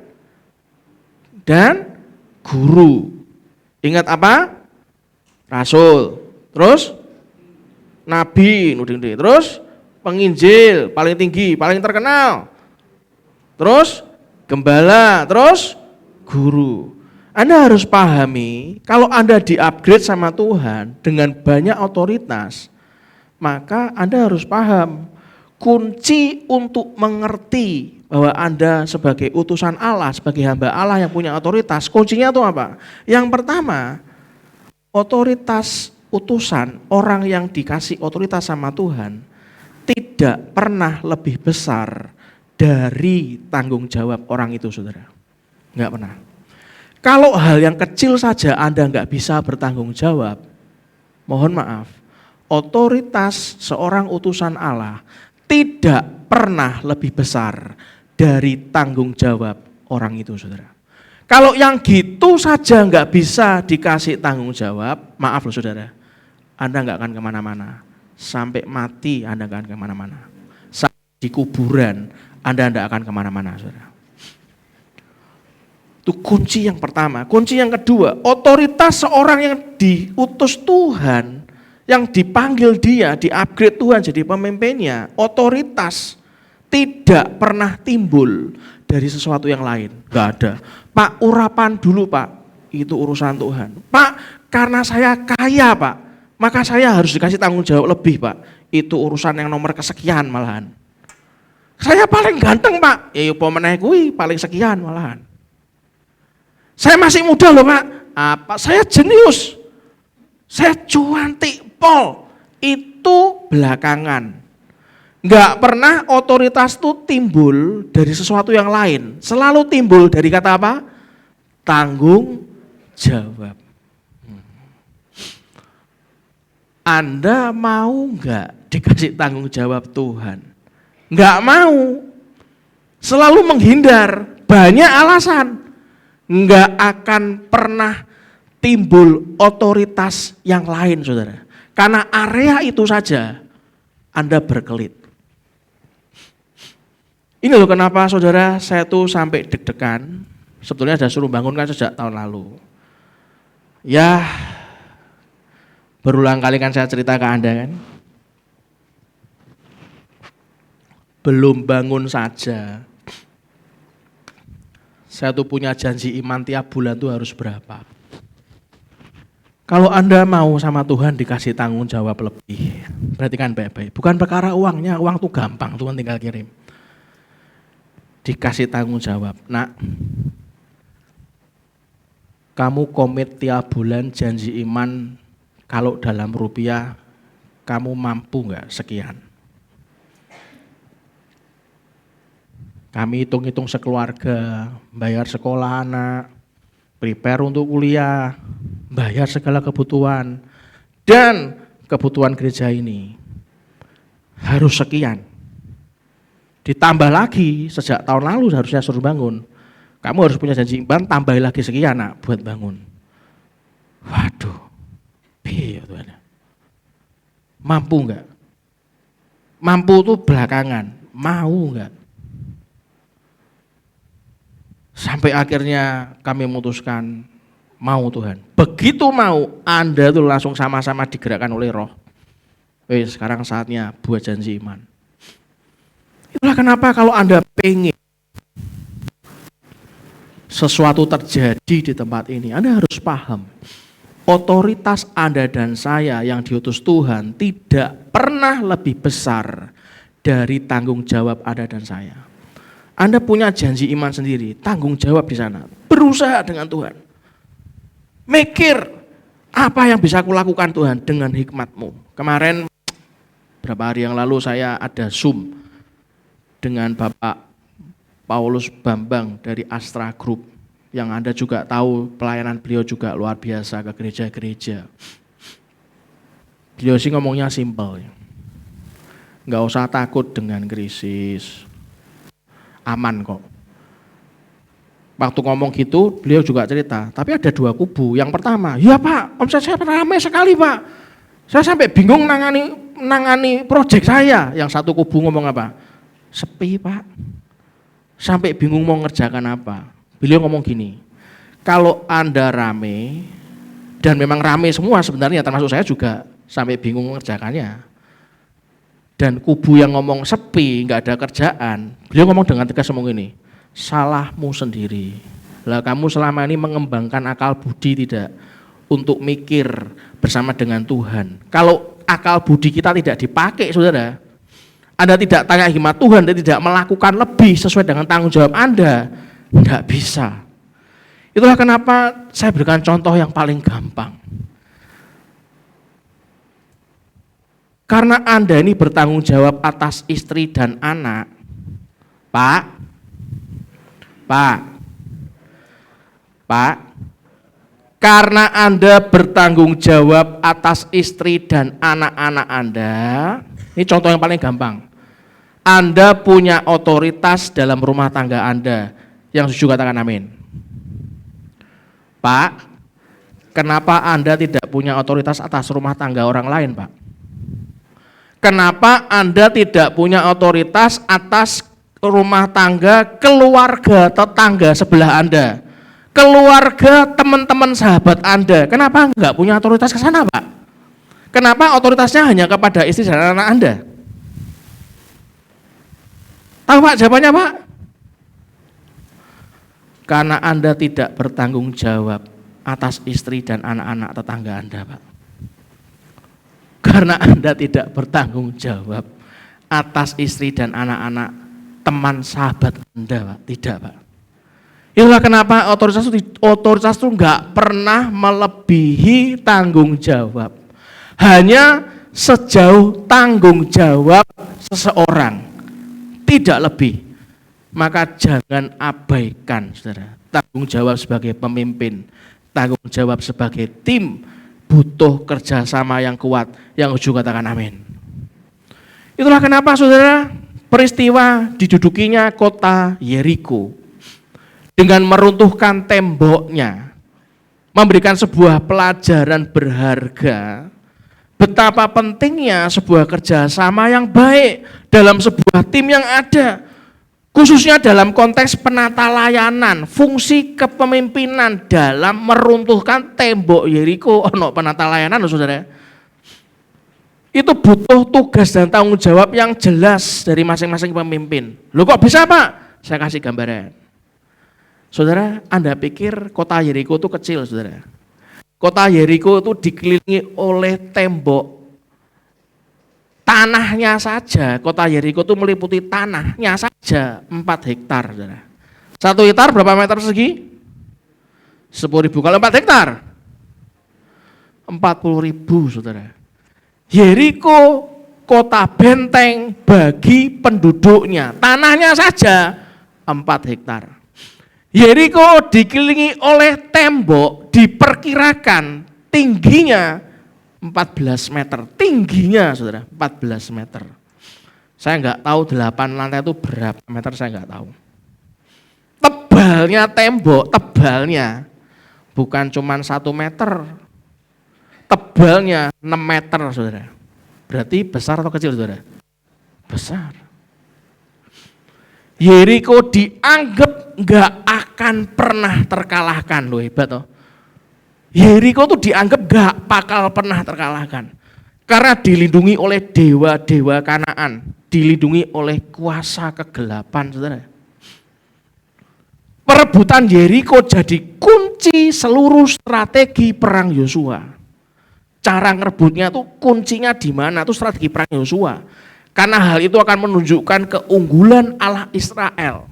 guru. Ingat apa? Rasul, terus nabi, terus penginjil, paling tinggi, paling terkenal, terus gembala, terus guru. Anda harus pahami, kalau Anda di-upgrade sama Tuhan dengan banyak otoritas, maka Anda harus paham kunci untuk mengerti bahwa Anda sebagai utusan Allah, sebagai hamba Allah yang punya otoritas, kuncinya itu apa? Yang pertama, otoritas utusan, orang yang dikasih otoritas sama Tuhan, tidak pernah lebih besar dari tanggung jawab orang itu, saudara. Enggak pernah. Kalau hal yang kecil saja Anda enggak bisa bertanggung jawab, mohon maaf, otoritas seorang utusan Allah tidak pernah lebih besar dari tanggung jawab orang itu, saudara. Kalau yang gitu saja enggak bisa dikasih tanggung jawab, maaf loh saudara, Anda enggak akan kemana-mana. Sampai mati Anda enggak akan kemana-mana. Sampai di kuburan Anda enggak akan kemana-mana, saudara. Itu kunci yang pertama. Kunci yang kedua, otoritas seorang yang diutus Tuhan, yang dipanggil dia, di-upgrade Tuhan jadi pemimpinnya, otoritas tidak pernah timbul dari sesuatu yang lain. Enggak ada. Pak, urapan dulu Pak, itu urusan Tuhan. Pak, karena saya kaya Pak, maka saya harus dikasih tanggung jawab lebih Pak. Itu urusan yang nomor kesekian malahan. Saya paling ganteng Pak, ya pemenang kuwi paling sekian malahan. Saya masih muda loh Pak, apa? Saya jenius, saya cuantik pol, itu belakangan. Enggak pernah otoritas itu timbul dari sesuatu yang lain. Selalu timbul dari kata apa? Tanggung jawab. Anda mau enggak dikasih tanggung jawab Tuhan? Enggak mau. Selalu menghindar, banyak alasan. Enggak akan pernah timbul otoritas yang lain, saudara. Karena area itu saja Anda berkelit. Ini loh kenapa saudara saya tuh sampai deg-degan. Sebetulnya sudah suruh bangun kan sejak tahun lalu. Ya, berulang kali kan saya cerita ke Anda kan. Belum bangun saja, saya tuh punya janji iman tiap bulan tuh harus berapa. Kalau Anda mau sama Tuhan dikasih tanggung jawab lebih, perhatikan baik-baik. Bukan perkara uangnya, uang tuh gampang, Tuhan tinggal kirim. Dikasih tanggung jawab, nak, kamu komit tiap bulan janji iman, kalau dalam rupiah kamu mampu enggak sekian. Kami hitung-hitung sekeluarga, bayar sekolah anak, prepare untuk kuliah, bayar segala kebutuhan, dan kebutuhan gereja ini harus sekian. Ditambah lagi, sejak tahun lalu harusnya suruh bangun, kamu harus punya janji iman, tambah lagi sekian nak buat bangun. Waduh, piye Tuhan. Mampu enggak? Mampu itu belakangan, mau enggak? Sampai akhirnya kami memutuskan mau Tuhan. Begitu mau, Anda tuh langsung sama-sama digerakkan oleh Roh. Sekarang saatnya buat janji iman. Itulah kenapa kalau Anda pengen sesuatu terjadi di tempat ini, Anda harus paham. Otoritas Anda dan saya yang diutus Tuhan tidak pernah lebih besar dari tanggung jawab Anda dan saya. Anda punya janji iman sendiri, tanggung jawab di sana. Berusaha dengan Tuhan. Mikir, apa yang bisa aku lakukan Tuhan dengan hikmat-Mu. Kemarin, beberapa hari yang lalu saya ada Zoom dengan Bapak Paulus Bambang dari Astra Group. Yang Anda juga tahu pelayanan beliau juga luar biasa ke gereja-gereja. Beliau sih ngomongnya simpel. Nggak usah takut dengan krisis. Aman kok. Waktu ngomong gitu, beliau juga cerita, tapi ada dua kubu. Yang pertama, ya Pak, omset saya ramai sekali Pak. Saya sampai bingung nangani proyek saya. Yang satu kubu ngomong apa? Sepi Pak. Sampai bingung mau ngerjakan apa. Beliau ngomong gini, kalau Anda rame, dan memang rame semua sebenarnya, termasuk saya juga sampai bingung mengerjakannya. Dan kubu yang ngomong sepi, nggak ada kerjaan, beliau ngomong dengan tegas ngomong ini, salahmu sendiri. Lah kamu selama ini mengembangkan akal budi tidak untuk mikir bersama dengan Tuhan. Kalau akal budi kita tidak dipakai, saudara, Anda tidak tanya hikmat Tuhan, Anda tidak melakukan lebih sesuai dengan tanggung jawab Anda, tidak bisa. Itulah kenapa saya berikan contoh yang paling gampang. Karena Anda ini bertanggung jawab atas istri dan anak, Pak, karena Anda bertanggung jawab atas istri dan anak-anak Anda, ini contoh yang paling gampang. Anda punya otoritas dalam rumah tangga Anda, yang setuju katakan amin. Pak, kenapa Anda tidak punya otoritas atas rumah tangga orang lain, Pak? Kenapa Anda tidak punya otoritas atas rumah tangga keluarga tetangga sebelah Anda? Keluarga teman-teman sahabat Anda. Kenapa enggak punya otoritas ke sana, Pak? Kenapa otoritasnya hanya kepada istri dan anak Anda? Tahu Pak jawabannya, Pak? Karena Anda tidak bertanggung jawab atas istri dan anak-anak tetangga Anda, Pak. Karena Anda tidak bertanggung jawab atas istri dan anak-anak teman sahabat Anda, Pak. Tidak, Pak. Itulah kenapa otoritas itu enggak pernah melebihi tanggung jawab. Hanya sejauh tanggung jawab seseorang, tidak lebih. Maka jangan abaikan, saudara, tanggung jawab sebagai pemimpin, tanggung jawab sebagai tim, butuh kerjasama yang kuat, yang ujung katakan amin. Itulah kenapa, saudara, peristiwa didudukinya kota Yeriko dengan meruntuhkan temboknya, memberikan sebuah pelajaran berharga, betapa pentingnya sebuah kerjasama yang baik dalam sebuah tim yang ada, khususnya dalam konteks penata layanan, fungsi kepemimpinan dalam meruntuhkan tembok Yeriko. Ono penata layanan, saudara. Itu butuh tugas dan tanggung jawab yang jelas dari masing-masing pemimpin. Loh kok bisa, Pak? Saya kasih gambaran. Saudara, Anda pikir kota Yeriko itu kecil, saudara? Kota Yeriko itu dikelilingi oleh tembok. Tanahnya saja, kota Yeriko itu meliputi tanahnya saja 4 hektar, saudara. 1 hektar berapa meter persegi? 10.000. Kalau 4 hektar? 40.000, saudara. Yeriko kota benteng bagi penduduknya, tanahnya saja 4 hektar. Yeriko dikelilingi oleh tembok, diperkirakan tingginya 14 meter, tingginya, saudara, 14 meter. Saya enggak tahu 8 lantai itu berapa meter, saya enggak tahu. Tebalnya tembok, tebalnya bukan cuma 1 meter, tebalnya 6 meter, saudara. Berarti besar atau kecil, saudara? Besar. Yeriko dianggap enggak akan pernah terkalahkan, loh, hebat toh. Yeriko tuh dianggap gak bakal pernah terkalahkan. Karena dilindungi oleh dewa-dewa Kanaan, dilindungi oleh kuasa kegelapan, saudara. Perebutan Yeriko jadi kunci seluruh strategi perang Yosua. Cara ngerebutnya tuh kuncinya di mana? Tuh strategi perang Yosua. Karena hal itu akan menunjukkan keunggulan Allah Israel.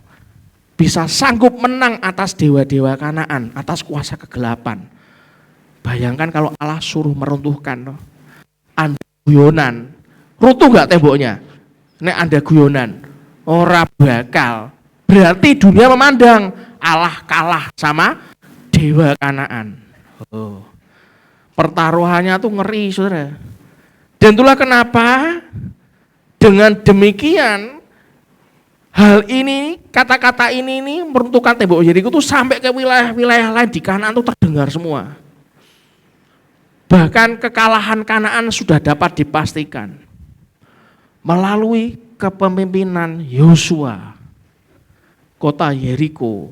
Bisa sanggup menang atas dewa-dewa Kanaan, atas kuasa kegelapan. Bayangkan kalau Allah suruh meruntuhkan, Anda guyonan, runtuh gak temboknya? Nek Anda guyonan, ora bakal. Berarti dunia memandang Allah kalah sama dewa Kanaan. Oh. Pertaruhannya tuh ngeri, saudara. Dan itulah kenapa dengan demikian hal ini, kata-kata ini meruntuhkan tembok Yeriko tuh sampai ke wilayah-wilayah lain di Kanaan tuh terdengar semua. Bahkan kekalahan Kanaan sudah dapat dipastikan melalui kepemimpinan Yosua. Kota Yeriko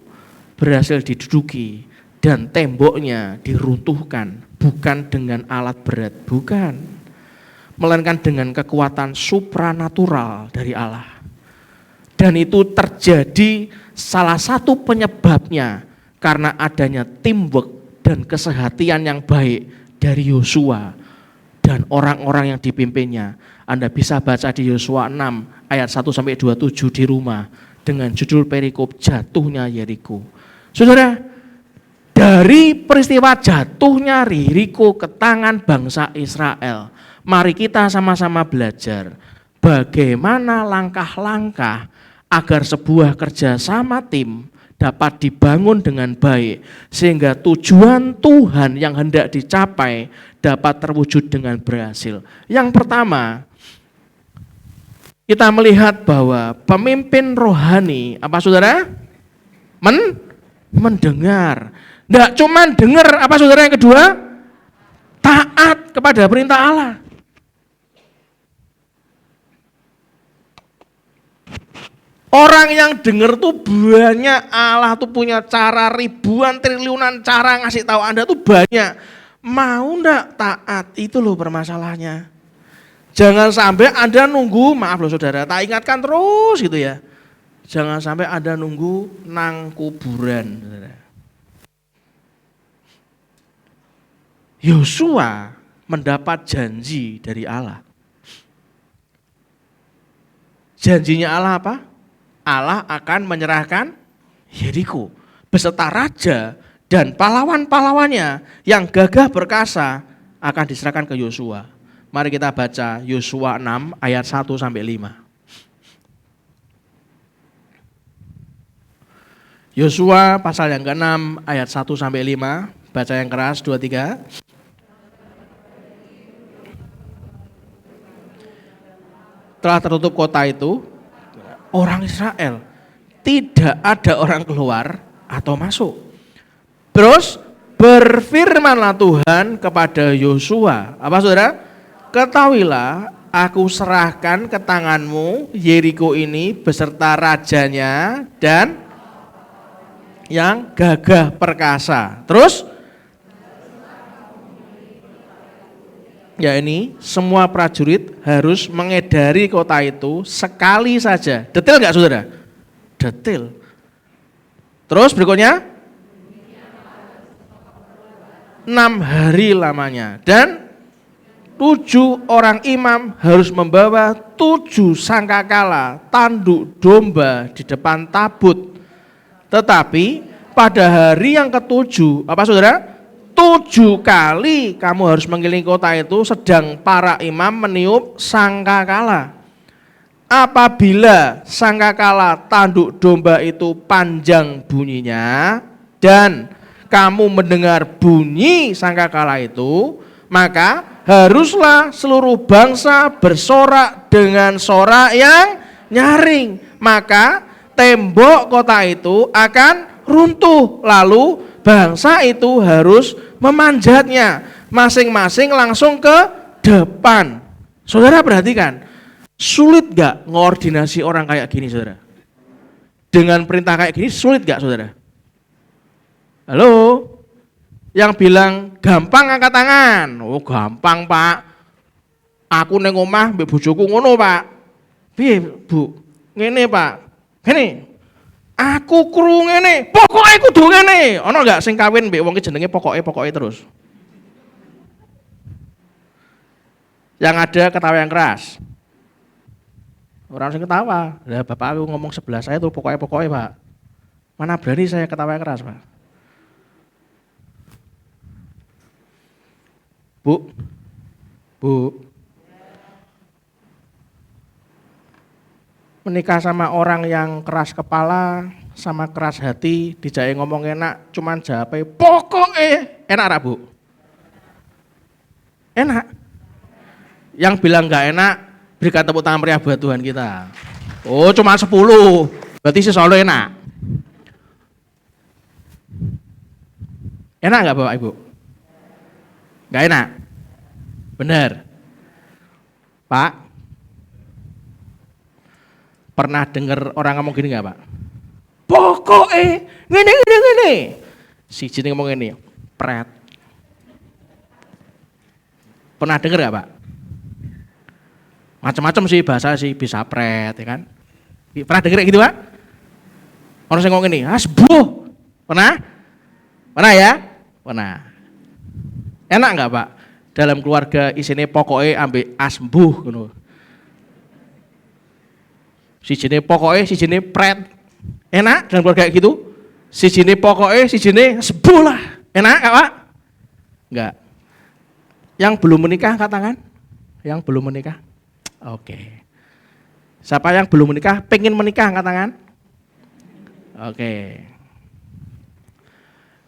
berhasil diduduki dan temboknya diruntuhkan, bukan dengan alat berat, bukan, melainkan dengan kekuatan supranatural dari Allah. Dan itu terjadi salah satu penyebabnya karena adanya teamwork dan kesehatian yang baik dari Yosua dan orang-orang yang dipimpinnya. Anda bisa baca di Yosua 6 ayat 1-27 di rumah dengan judul perikop jatuhnya Yeriko. Saudara, dari peristiwa jatuhnya Yeriko ke tangan bangsa Israel, mari kita sama-sama belajar bagaimana langkah-langkah agar sebuah kerjasama tim dapat dibangun dengan baik sehingga tujuan Tuhan yang hendak dicapai dapat terwujud dengan berhasil. Yang pertama, kita melihat bahwa pemimpin rohani, apa saudara? Mendengar. Tidak cuma dengar, apa saudara yang kedua? Taat kepada perintah Allah. Orang yang dengar tuh banyak, Allah tuh punya cara ribuan triliunan cara ngasih tahu Anda tuh banyak. Mau ndak taat, itu loh permasalahannya. Jangan sampai Anda nunggu, maaf loh saudara, tak ingatkan terus gitu ya. Jangan sampai Anda nunggu nang kuburan. Yosua mendapat janji dari Allah. Janjinya Allah apa? Allah akan menyerahkan Yeriko beserta raja dan pahlawan-pahlawannya yang gagah perkasa akan diserahkan ke Yosua. Mari kita baca Yosua 6 ayat 1-5. Yosua pasal yang ke-6 ayat 1-5, baca yang keras 2-3. Telah tertutup kota itu, orang Israel, tidak ada orang keluar atau masuk. Terus berfirmanlah Tuhan kepada Yosua, apa saudara? Ketahuilah, aku serahkan ke tanganmu Yeriko ini beserta rajanya dan yang gagah perkasa. Terus, ya ini semua prajurit harus mengedari kota itu sekali saja. Detail nggak saudara? Detail. Terus berikutnya 6 hari lamanya dan 7 orang imam harus membawa 7 sangkakala tanduk domba di depan tabut. Tetapi pada hari yang ke-7, apa saudara? 7 kali kamu harus mengelilingi kota itu sedang para imam meniup sangkakala. Apabila sangkakala tanduk domba itu panjang bunyinya dan kamu mendengar bunyi sangkakala itu, maka haruslah seluruh bangsa bersorak dengan sorak yang nyaring. Maka tembok kota itu akan runtuh, lalu bangsa itu harus memanjatnya, masing-masing langsung ke depan. Saudara perhatikan, sulit gak ngoordinasi orang kayak gini saudara? Dengan perintah kayak gini sulit gak saudara? Halo? Yang bilang gampang angkat tangan. Oh gampang pak, aku neng omah mbek bojoku ngono pak. Piye bu? Ngene pak, ngene. Aku kru ngene, pokoknya kudu ngene. Ono gak sing kawin mbek wong ki jenenge pokoke terus. Yang ada ketawa yang keras. Orang sing ketawa. Lah bapak aku ngomong sebelah saya tuh pokoknya pak. Mana berani saya ketawa yang keras pak. Bu, menikah sama orang yang keras kepala, sama keras hati, dijai ngomong enak, cuman jawabe pokoknya enak ra bu? Enak. Yang bilang nggak enak, berikan tepuk tangan meriah buat Tuhan kita. Oh cuma 10, berarti sih selalu enak. Enak nggak bapak ibu? Nggak enak? Benar. Pak, pernah dengar orang ngomong gini nggak pak? Pokoknya gini. Si Jini ngomong gini, pret. Pernah dengar nggak pak? Macam-macam sih bahasa sih, bisa pret, ya kan? Pernah dengar gitu pak? Orang yang ngomong gini, asbuh. Pernah? Pernah ya? Pernah. Enak nggak pak? dalam keluarga isine pokoke ambek asmbuh ngono. Sijine pokoke, sijine pret. Enak dalam keluarga kayak gitu? Sijine pokoke, sijine sembuh lah. Enak enggak, Pak? Enggak. Yang belum menikah angkat tangan? Yang belum menikah? Oke. Siapa yang belum menikah, pengen menikah angkat tangan? Oke.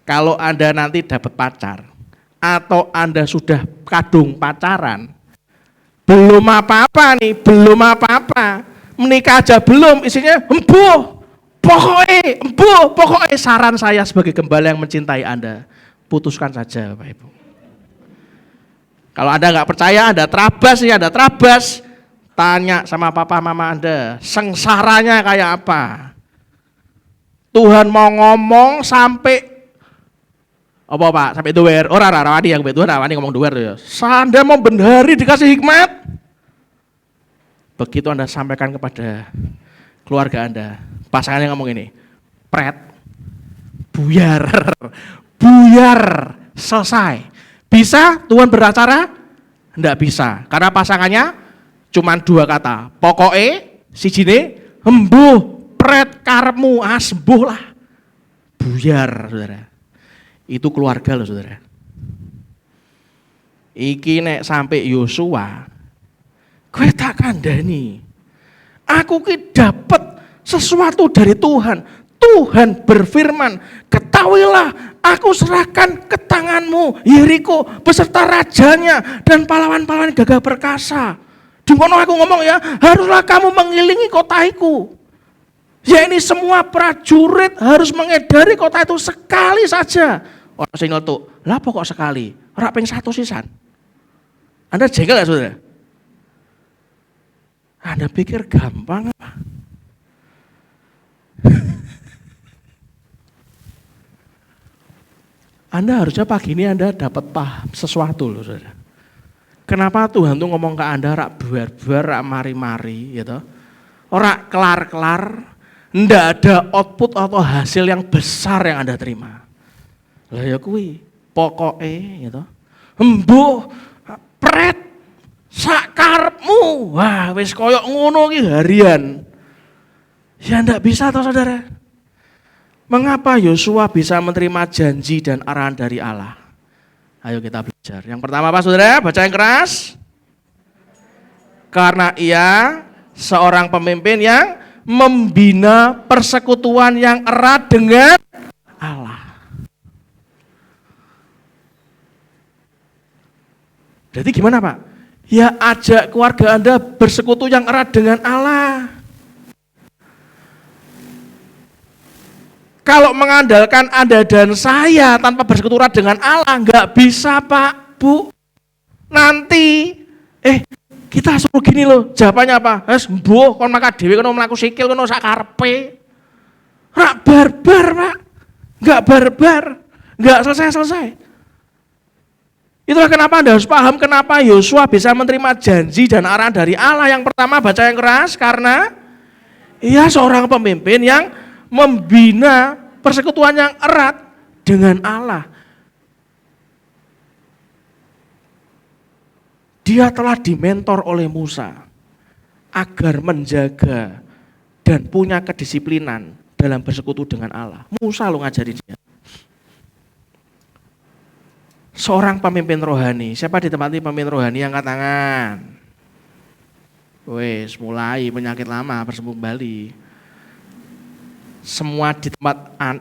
Kalau Anda nanti dapat pacar atau Anda sudah kadung pacaran, belum apa-apa nih, belum apa-apa, menikah aja belum, isinya embuh, pokoknya saran saya sebagai gembala yang mencintai Anda, putuskan saja Bapak Ibu. Kalau Anda nggak percaya, Anda terabas, tanya sama papa mama Anda, sengsaranya kayak apa. Tuhan mau ngomong sampai apa Pak? Sampai duwer. Ora rawani yang betul rawani ngomong duwer ya. Anda mau benari dikasih hikmat. Begitu Anda sampaikan kepada keluarga Anda, pasangannya ngomong ini, pret, buyar, selesai. Bisa Tuhan beracara? Enggak bisa. Karena pasangannya cuma 2 kata. Pokoknya sijine embuh, pret karepmu, sembuh lah. Buyar, Saudara. Itu keluarga loh Saudara. Iki nek sampai Yosua, kowe tak kandhani. Aku ki dapat sesuatu dari Tuhan. Tuhan berfirman, ketahuilah aku serahkan ke tanganmu Yeriko beserta rajanya dan pahlawan-pahlawan gagah perkasa. Di mana aku ngomong ya, haruslah kamu mengilingi kota itu. Ya ini semua prajurit harus mengedari kota itu sekali saja. Orang sing nyelutuk, lah kok sekali? Ora ping 1 sisan. Anda jengkel ya Saudara? Anda pikir gampang apa? Anda harusnya pagi ini Anda dapat paham sesuatu loh Saudara. Kenapa Tuhan tuh ngomong ke Anda rak buar-buar, rak mari-mari gitu. Ora kelar-kelar, ndak ada output atau hasil yang besar yang Anda terima. Lah ya kuwi, pokoke gitu. Embuh, pret, sak karepmu. Wah, wis koyok ngono ki harian. Ya ndak bisa toh Saudara. Mengapa Yosua bisa menerima janji dan arahan dari Allah? Ayo kita belajar. Yang pertama apa Saudara? Baca yang keras. Karena ia seorang pemimpin yang membina persekutuan yang erat dengan Allah. Jadi gimana Pak? Ya ajak keluarga Anda bersekutu yang erat dengan Allah. Kalau mengandalkan Anda dan saya tanpa bersekutu erat dengan Allah, nggak bisa Pak, Bu. Nanti, kita suruh gini loh, jawabannya apa? Mbuh, kon maka dhewe kono mlaku sikil kono sak karepe. Rak barbar, Pak. Nggak barbar, nggak selesai-selesai. Itulah kenapa Anda harus paham kenapa Yosua bisa menerima janji dan arahan dari Allah. Yang pertama baca yang keras, karena ia seorang pemimpin yang membina persekutuan yang erat dengan Allah. Dia telah dimentor oleh Musa agar menjaga dan punya kedisiplinan dalam bersekutu dengan Allah. Musa lo ngajari dia. Seorang pemimpin rohani. Siapa di tempat ini pemimpin rohani? Angkat tangan. Wes, mulai penyakit lama bersembuh kembali. Semua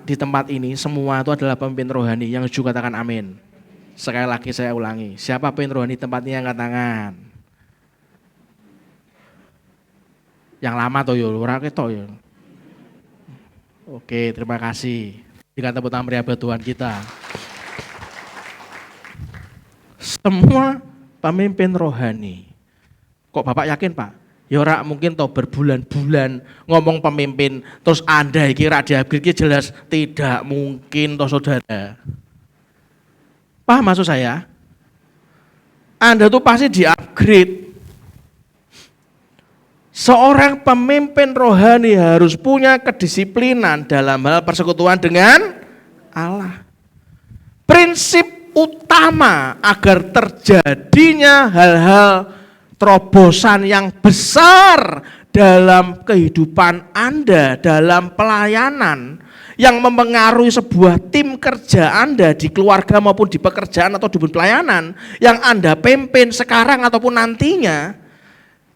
di tempat ini semua itu adalah pemimpin rohani. Yang juga katakan amin. Sekali lagi saya ulangi. Siapa pemimpin rohani di tempat ini? Angkat tangan. Yang lama toh yo, ora ketok yo. Oke, terima kasih. Jika tepuk tangan meriah buat Tuhan kita. Semua pemimpin rohani. Kok Bapak yakin Pak? Ya ora mungkin toh berbulan-bulan ngomong pemimpin terus Anda iki ra di-upgrade jelas tidak mungkin toh Saudara. Paham maksud saya? Anda tuh pasti di-upgrade. Seorang pemimpin rohani harus punya kedisiplinan dalam hal persekutuan dengan Allah. Prinsip utama agar terjadinya hal-hal terobosan yang besar dalam kehidupan Anda, dalam pelayanan, yang mempengaruhi sebuah tim kerja Anda di keluarga maupun di pekerjaan atau di pelayanan yang Anda pimpin sekarang ataupun nantinya,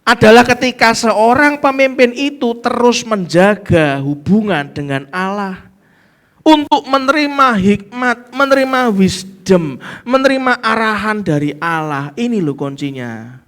adalah ketika seorang pemimpin itu terus menjaga hubungan dengan Allah untuk menerima hikmat, menerima wisdom, menerima arahan dari Allah. Ini loh kuncinya.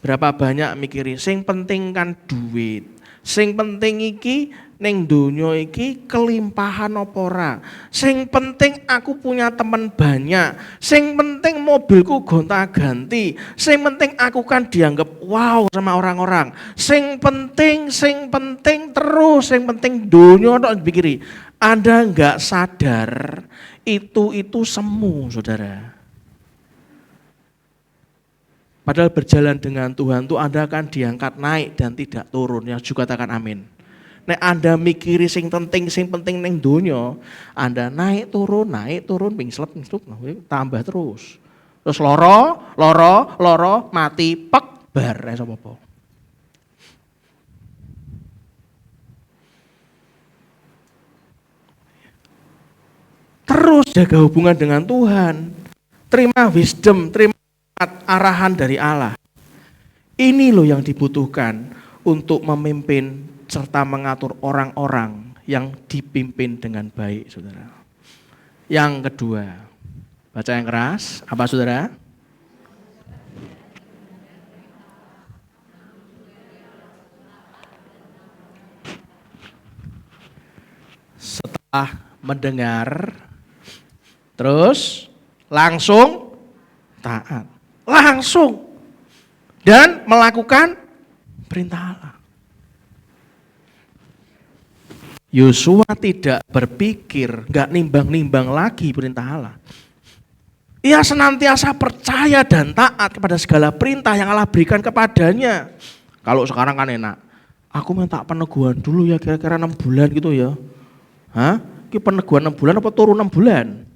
Berapa banyak mikiri, sing penting kan duit, sing penting iki ning donya iki kelimpahan apa ora, sing penting aku punya teman banyak, sing penting mobilku gonta-ganti, sing penting aku kan dianggap wow sama orang-orang, sing penting terus, sing penting donya tok dipikiri. Anda enggak sadar itu semu, saudara. Padahal berjalan dengan Tuhan tuh Anda akan diangkat naik dan tidak turun. Yang juga katakan amin. Nek Anda mikiri sing penting ning donya, Anda naik turun, pingslep, tambah terus. Terus loro, mati, pek, bar, apa-apa. Terus jaga hubungan dengan Tuhan. Terima wisdom, terima arahan dari Allah. Ini loh yang dibutuhkan untuk memimpin serta mengatur orang-orang yang dipimpin dengan baik, saudara. Yang kedua, baca yang keras, apa saudara? Setelah mendengar, terus langsung taat. Langsung dan melakukan perintah Allah. Yosua tidak berpikir, enggak nimbang-nimbang lagi perintah Allah. Ia senantiasa percaya dan taat kepada segala perintah yang Allah berikan kepadanya. Kalau sekarang kan enak, aku minta peneguhan dulu ya kira-kira 6 bulan gitu ya. Hah? Ini peneguhan 6 bulan apa turun 6 bulan?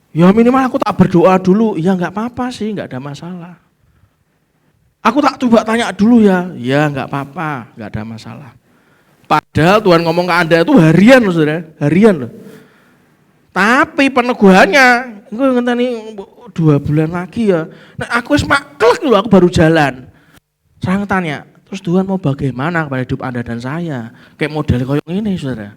Ya minimal aku tak berdoa dulu, ya enggak apa-apa sih, enggak ada masalah. Aku tak coba tanya dulu ya enggak apa-apa, enggak ada masalah. Padahal Tuhan ngomong ke Anda itu harian loh saudara, harian loh. Tapi peneguhannya, gue ngenteni 2 bulan lagi ya. Nah aku semaklek dulu, aku baru jalan. Saya tanya, terus Tuhan mau bagaimana kepada hidup Anda dan saya? Kayak model koyong ini saudara.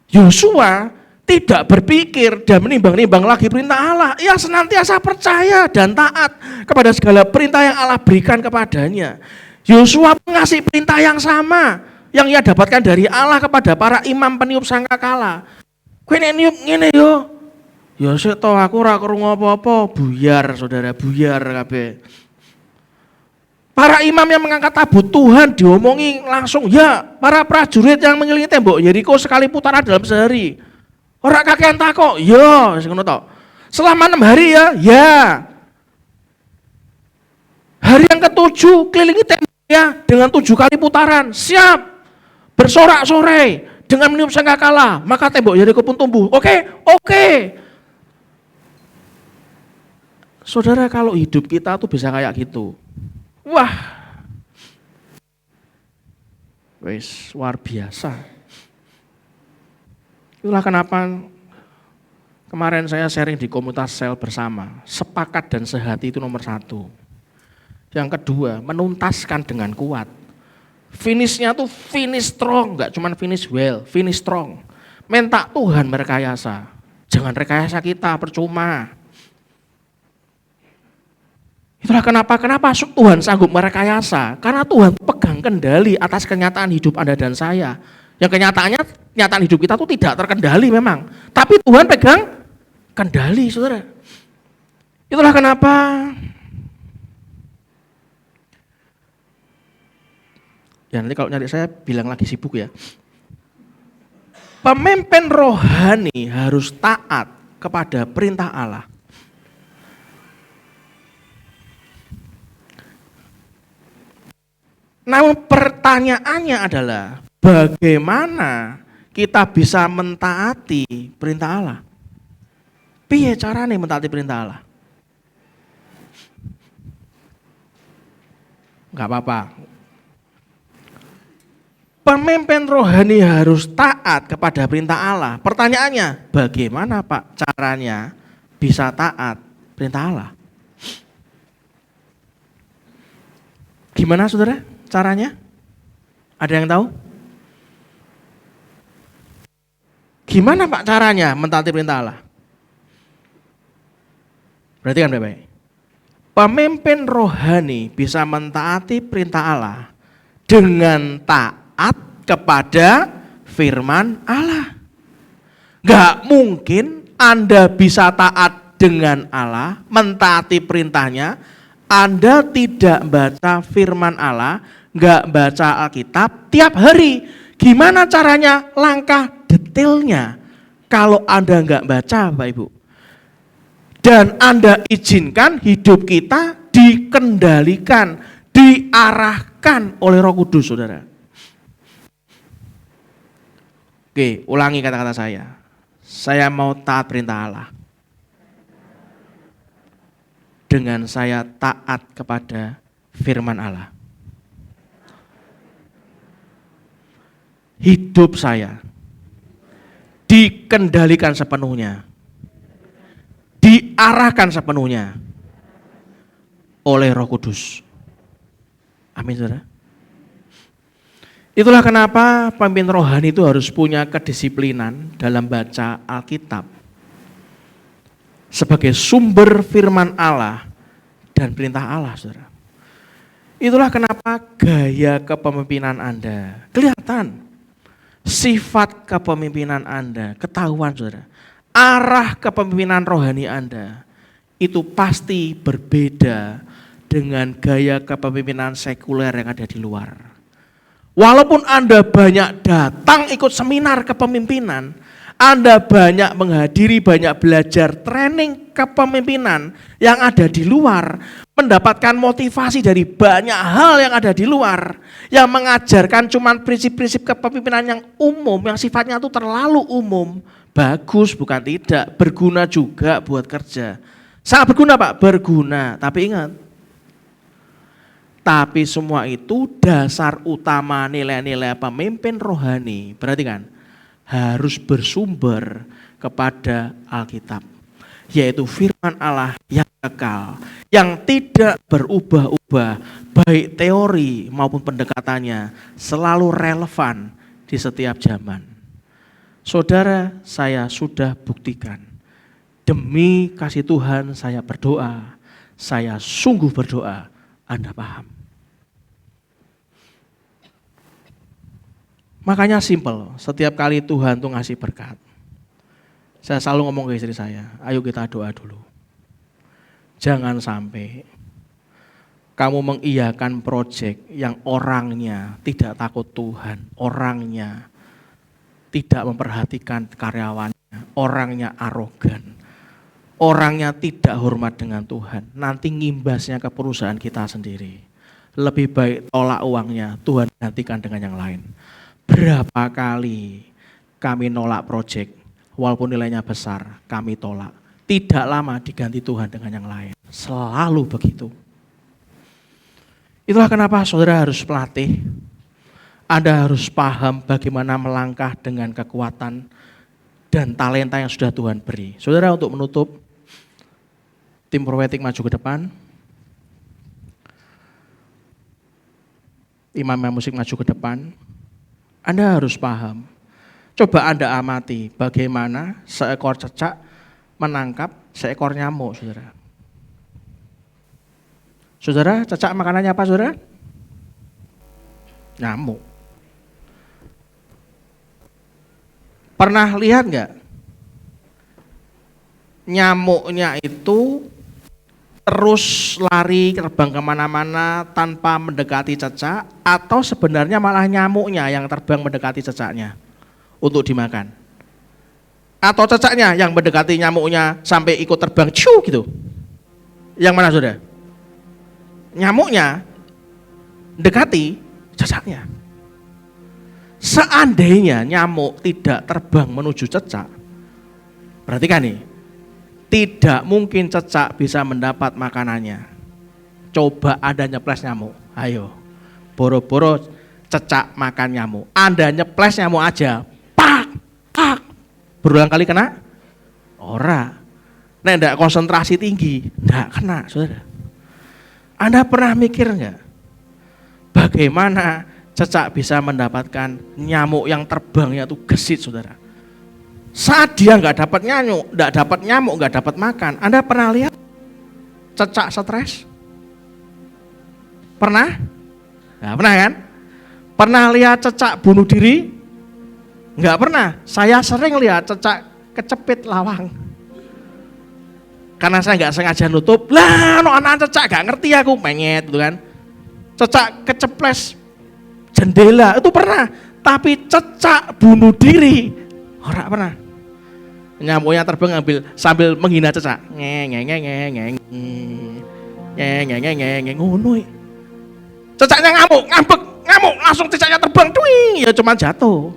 Yosua tidak berpikir dan menimbang-nimbang lagi perintah Allah. Ia senantiasa percaya dan taat kepada segala perintah yang Allah berikan kepadanya. Yosua mengasih perintah yang sama yang ia dapatkan dari Allah kepada para imam peniup sangkakala. Kowe nek niup ngene yo. Ya sik to aku ora krungu apa-apa, buyar saudara, buyar kabeh. Para imam yang mengangkat tabut Tuhan diomongi langsung, ya para prajurit yang mengelilingi tembok Yeriko sekali putaran dalam sehari. Orang kakean takok, ya ngono to. Selama 6 hari ya. Hari yang ke-7 kelilingi tembok ya dengan 7 kali putaran, siap bersorak-sorai dengan meniup sangkakala, maka tembok Yeriko pun tumbuh. Oke. Saudara, kalau hidup kita tuh bisa kayak gitu. Wah, wes luar biasa. Itulah kenapa kemarin saya sharing di komunitas sel bersama. Sepakat dan sehati itu nomor 1. Yang kedua, menuntaskan dengan kuat. Finishnya tuh finish strong, enggak cuma finish well, finish strong. Minta Tuhan merekayasa, jangan rekayasa kita, percuma. Itulah kenapa Tuhan sanggup merekayasa, karena Tuhan pegang kendali atas kenyataan hidup Anda dan saya. Yang kenyataan hidup kita itu tidak terkendali memang, tapi Tuhan pegang kendali, saudara. Itulah kenapa ya nanti kalau nyari saya bilang lagi sibuk ya. Pemimpin rohani harus taat kepada perintah Allah. Namun pertanyaannya adalah, bagaimana kita bisa mentaati perintah Allah? Piye carane mentaati perintah Allah? Enggak apa-apa. Pemimpin rohani harus taat kepada perintah Allah. Pertanyaannya, bagaimana Pak caranya bisa taat perintah Allah? Gimana saudara caranya? Ada yang tahu? Gimana Pak caranya mentaati perintah Allah? Perhatikan baik-baik. Pemimpin rohani bisa mentaati perintah Allah dengan taat kepada firman Allah. Gak mungkin Anda bisa taat dengan Allah, mentaati perintahnya, Anda tidak baca firman Allah, gak baca Alkitab tiap hari. Gimana caranya? Langkah detailnya. Kalau Anda gak baca Bapak Ibu, dan Anda izinkan hidup kita dikendalikan, diarahkan oleh Roh Kudus, saudara. Oke, ulangi kata-kata saya. Saya mau taat perintah Allah dengan saya taat kepada firman Allah. Hidup saya dikendalikan sepenuhnya, diarahkan sepenuhnya oleh Roh Kudus. Amin, saudara. Itulah kenapa pemimpin rohani itu harus punya kedisiplinan dalam baca Alkitab sebagai sumber firman Allah dan perintah Allah, saudara. Itulah kenapa gaya kepemimpinan Anda kelihatan, sifat kepemimpinan Anda ketahuan, saudara. Arah kepemimpinan rohani Anda itu pasti berbeda dengan gaya kepemimpinan sekuler yang ada di luar. Walaupun Anda banyak datang ikut seminar kepemimpinan, Anda banyak menghadiri, banyak belajar training kepemimpinan yang ada di luar, mendapatkan motivasi dari banyak hal yang ada di luar, yang mengajarkan cuman prinsip-prinsip kepemimpinan yang umum, yang sifatnya itu terlalu umum. Bagus, bukan tidak, berguna juga buat kerja. Sangat berguna Pak, berguna. Tapi ingat, tapi semua itu dasar utama nilai-nilai pemimpin rohani, perhatikan, harus bersumber kepada Alkitab, yaitu firman Allah yang kekal, yang tidak berubah-ubah, baik teori maupun pendekatannya, selalu relevan di setiap zaman. Saudara, saya sudah buktikan, demi kasih Tuhan saya berdoa, saya sungguh berdoa, Anda paham. Makanya simple, setiap kali Tuhan tuh ngasih berkat, saya selalu ngomong ke istri saya, ayo kita doa dulu. Jangan sampai kamu mengiyakan proyek yang orangnya tidak takut Tuhan, orangnya tidak memperhatikan karyawannya, orangnya arogan, orangnya tidak hormat dengan Tuhan. Nanti ngimbasnya ke perusahaan kita sendiri. Lebih baik tolak uangnya, Tuhan gantikan dengan yang lain. Berapa kali kami nolak proyek, walaupun nilainya besar, kami tolak. Tidak lama diganti Tuhan dengan yang lain. Selalu begitu. Itulah kenapa saudara harus pelatih. Anda harus paham bagaimana melangkah dengan kekuatan dan talenta yang sudah Tuhan beri. Saudara, untuk menutup, tim profetik maju ke depan. Imam musik maju ke depan. Anda harus paham. Coba Anda amati bagaimana seekor cecak menangkap seekor nyamuk, saudara. Saudara, cecak makanannya apa, saudara? Nyamuk. Pernah lihat enggak? Nyamuknya itu terus lari terbang kemana-mana tanpa mendekati cecak, atau sebenarnya malah nyamuknya yang terbang mendekati cecaknya untuk dimakan, atau cecaknya yang mendekati nyamuknya sampai ikut terbang ciu gitu. Yang mana saudara? Nyamuknya dekati cecaknya. Seandainya nyamuk tidak terbang menuju cecak, berarti kan nih, tidak mungkin cecak bisa mendapat makanannya. Coba Anda nyeples nyamuk, ayo, boro-boro cecak makan nyamuk. Anda nyeples nyamuk aja, pak, berulang kali kena? Ora. Nek ndak konsentrasi tinggi, ndak kena, saudara. Anda pernah mikir nggak, bagaimana cecak bisa mendapatkan nyamuk yang terbangnya itu gesit, saudara? Saat dia nggak dapat nyamuk, nggak dapat makan, Anda pernah lihat cecak stres? Pernah? Nggak pernah kan? Pernah lihat cecak bunuh diri? Nggak pernah. Saya sering lihat cecak kecepit lawang. Karena saya nggak sengaja nutup, lah no anak cecak gak ngerti aku penyet gitu kan. Cecak keceples jendela itu pernah, tapi cecak bunuh diri ora pernah. Nyamuknya terbang sambil menghina cecak, ngono. Cecaknya ngambek langsung cecaknya terbang, tuing, ya cuma jatuh.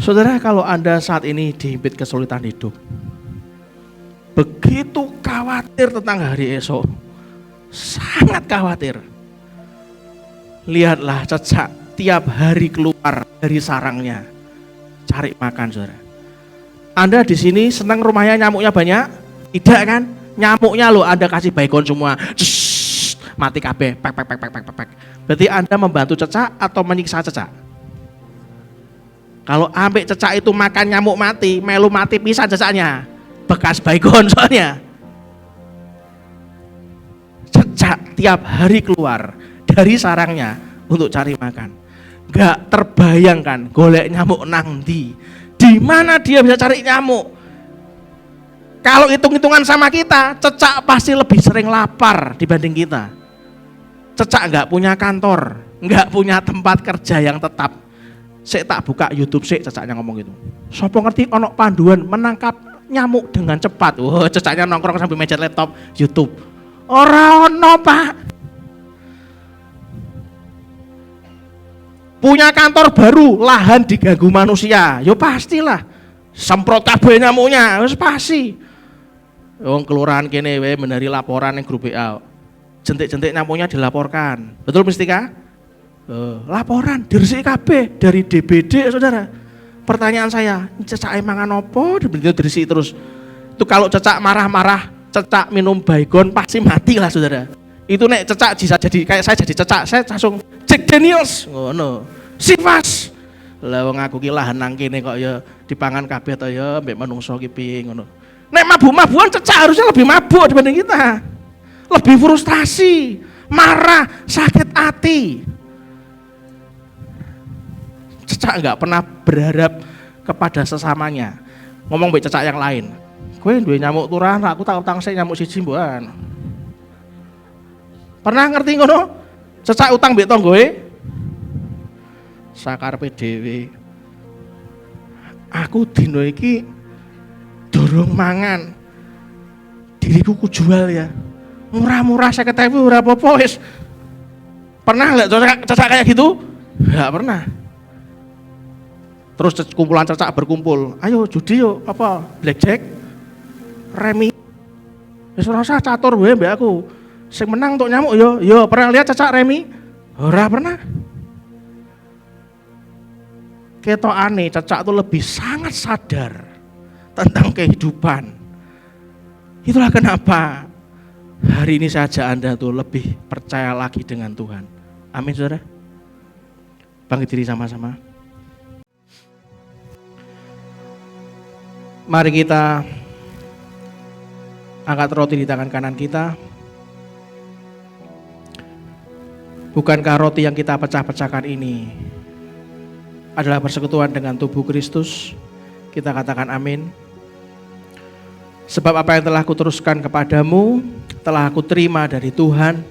Saudara, kalau Anda saat ini dihimpit kesulitan hidup, begitu khawatir tentang hari esok, sangat khawatir. Lihatlah cecak tiap hari keluar dari sarangnya, cari makan, saudara. Anda di sini senang rumahnya nyamuknya banyak? Tidak kan? Nyamuknya loh Anda kasih baygon semua, mati kabeh, pek. Berarti Anda membantu cecak atau menyiksa cecak? Kalau ambek cecak itu makan nyamuk mati, melu mati pisah cecaknya, bekas baygon soalnya. Cecak tiap hari keluar dari sarangnya untuk cari makan. Gak terbayangkan golek nyamuk nang di mana dia bisa cari nyamuk. Kalau hitung-hitungan sama kita, cecak pasti lebih sering lapar dibanding kita. Cecak gak punya kantor, gak punya tempat kerja yang tetap. Saya tak buka YouTube sih, cecaknya ngomong gitu. Sopo ngerti ono panduan menangkap nyamuk dengan cepat. Cecaknya nongkrong sambil meja laptop YouTube. Ora ono, Pak. Punya kantor baru, lahan diganggu manusia. Yo pastilah. Semprot kabeh nyamuknya, wis pasti. Wong kelurahan kene wae menari laporan yang grup WA. Jentik-jentik nyamuknya dilaporkan. Betul mesti kah? Laporan diresiki kabeh dari DBD, saudara. Pertanyaan saya, cecak mangan opo? Diresiki terus. Itu kalau cecak marah-marah, cecak minum baygon pasti mati lah, saudara. Itu nek cecak bisa jadi kayak saya jadi cecak, saya langsung Jack Daniels, ngono. Sifas. Lah wong aku ki lahan nang kene kok ya dipangan kabeh to ya mbek menungso ki piye ngono. Nek mabuk-mabukan cecak harusnya lebih mabuk dibanding kita. Lebih frustasi, marah, sakit hati. Cecak nggak pernah berharap kepada sesamanya. Ngomong mbek cecak yang lain. Kowe duwe nyamuk turahan, aku tak utang sik nyamuk siji mbokan. Pernah ngerti ngono? Cecak utang mbek tanggoe. Sakarepe dhewe. Aku dino iki durung mangan. Diriku ku jual ya. Murah-murah 50.000 ora apa-apa wis. Pernah enggak cecak kayak gitu? Enggak pernah. Terus kumpulan cecak berkumpul, ayo judi yuk, apa, blackjack, remi, wis ora usah catur wae mbak aku, sing menang untuk nyamuk yo, pernah lihat cecak remi? Ora pernah. Ketokane cecak itu lebih sangat sadar tentang kehidupan. Itulah kenapa hari ini saya ajak Anda tuh lebih percaya lagi dengan Tuhan. Amin, saudara. Bangkit diri sama-sama. Mari kita angkat roti di tangan kanan kita. Bukankah roti yang kita pecah-pecahkan ini adalah persekutuan dengan tubuh Kristus? Kita katakan amin. Sebab apa yang telah kuteruskan kepadamu telah aku terima dari Tuhan,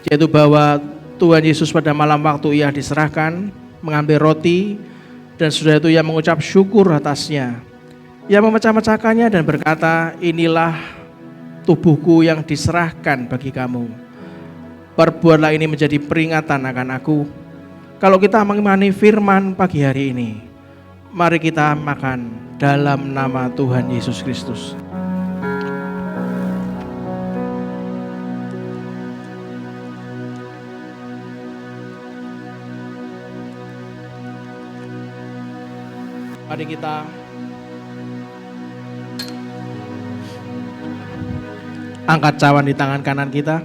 yaitu bahwa Tuhan Yesus pada malam waktu ia diserahkan mengambil roti, dan sudah itu ia mengucap syukur atasnya. Ia memecah-mecahkannya dan berkata, inilah tubuhku yang diserahkan bagi kamu. Perbuatlah ini menjadi peringatan akan aku. Kalau kita mengimani firman pagi hari ini, mari kita makan dalam nama Tuhan Yesus Kristus. Mari kita angkat cawan di tangan kanan kita.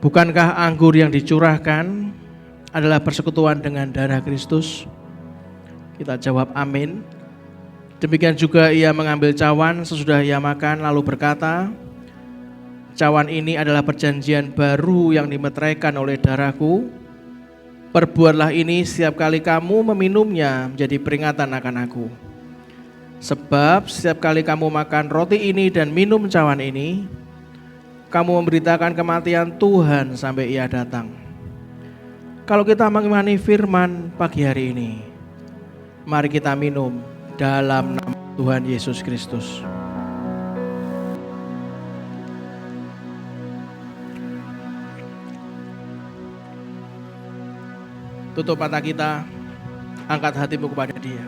Bukankah anggur yang dicurahkan adalah persekutuan dengan darah Kristus? Kita jawab amin. Demikian juga ia mengambil cawan sesudah ia makan lalu berkata, cawan ini adalah perjanjian baru yang dimeteraikan oleh darahku. Perbuatlah ini setiap kali kamu meminumnya menjadi peringatan akan aku. Sebab setiap kali kamu makan roti ini dan minum cawan ini, kamu memberitakan kematian Tuhan sampai ia datang. Kalau kita mengimani firman pagi hari ini, mari kita minum dalam nama Tuhan Yesus Kristus. Tutup mata kita, angkat hatimu kepada Dia.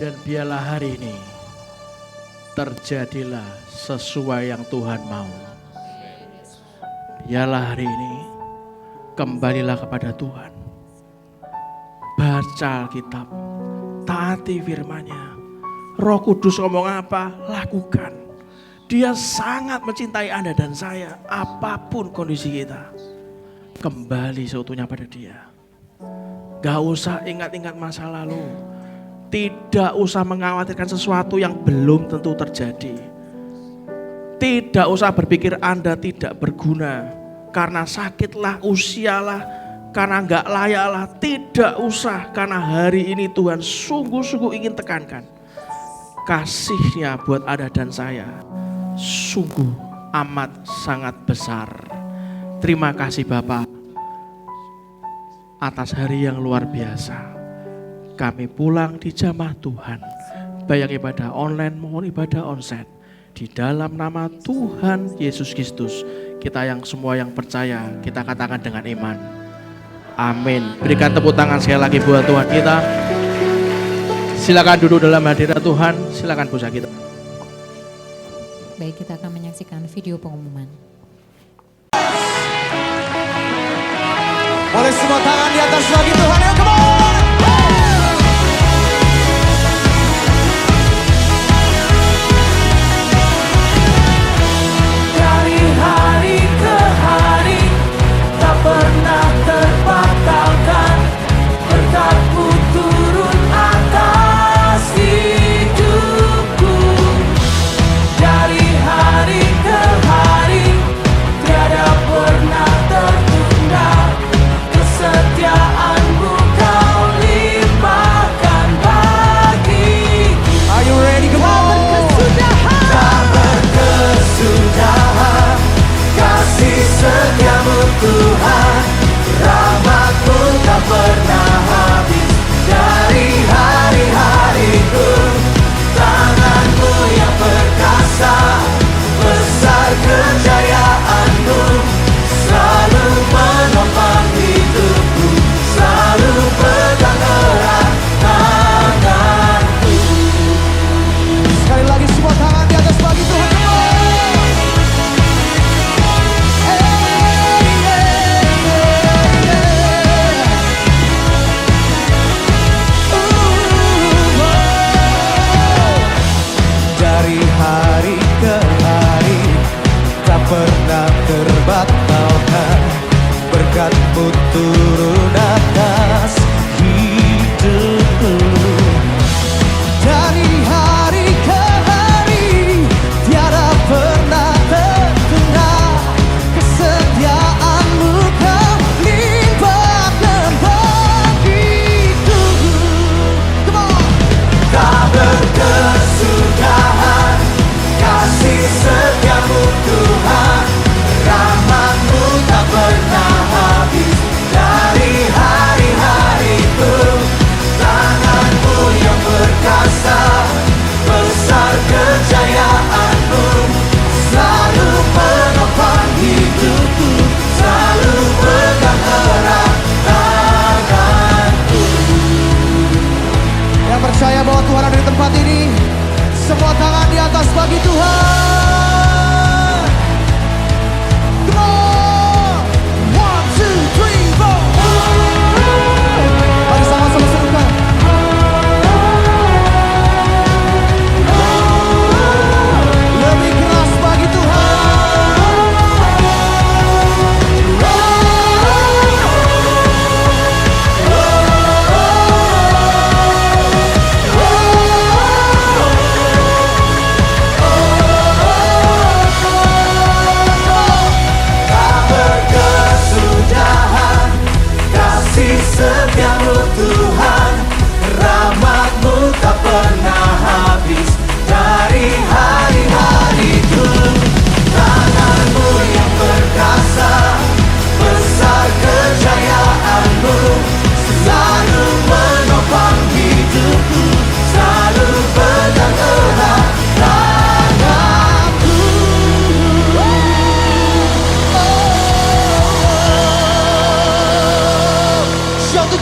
Dan biarlah hari ini terjadilah sesuai yang Tuhan mau. Biarlah hari ini kembalilah kepada Tuhan. Baca Alkitab, taati firman-Nya. Roh Kudus ngomong apa, lakukan. Dia sangat mencintai Anda dan saya, apapun kondisi kita. Kembali seutuhnya pada Dia. Gak usah ingat-ingat masa lalu. Tidak usah mengkhawatirkan sesuatu yang belum tentu terjadi. Tidak usah berpikir Anda tidak berguna karena sakitlah, usialah, karena gak layaklah. Tidak usah, karena hari ini Tuhan sungguh-sungguh ingin tekankan kasih-Nya buat Anda dan saya sungguh amat sangat besar. Terima kasih Bapa atas hari yang luar biasa. Kami pulang di jamaah Tuhan, baik ibadah online maupun ibadah onsite, di dalam nama Tuhan Yesus Kristus. Kita yang semua yang percaya, kita katakan dengan iman, amin. Berikan tepuk tangan sekali lagi buat Tuhan kita. Silakan duduk dalam hadirat Tuhan, silakan pusat kita. Baik, kita akan menyaksikan video pengumuman. Boleh semua tangan di atas lagi Tuhan, ya, come on. Dari hari ke hari tak pernah terbatalkan, berkat-Mu turun atas hidupku. Dari hari ke hari tiada pernah tertunda, kesetiaan-Mu Kau limpahkan bagiku. Are you ready? Come on. Tak berkesudahan kasih setia-Mu Tuhan, rahmat-Mu tak pernah habis. Dari hari-hariku, tangan-Mu yang perkasa, besar kejayaan-Mu, selalu menopang hidupku, selalu pegang erat tanganku. Sekali lagi semua tangan di atas lagi Tuhan, come on. Dari hari ke hari tak pernah terbatalkan, berkat-Mu turun atas hidupku. Dari hari ke hari tiada pernah tertunda, kesetiaan-Mu Kau limpahkan bagiku. Come on. Tak berkesudahan kasih setia-Mu Tuhan, rahmat-Mu tak pernah habis. Dari hari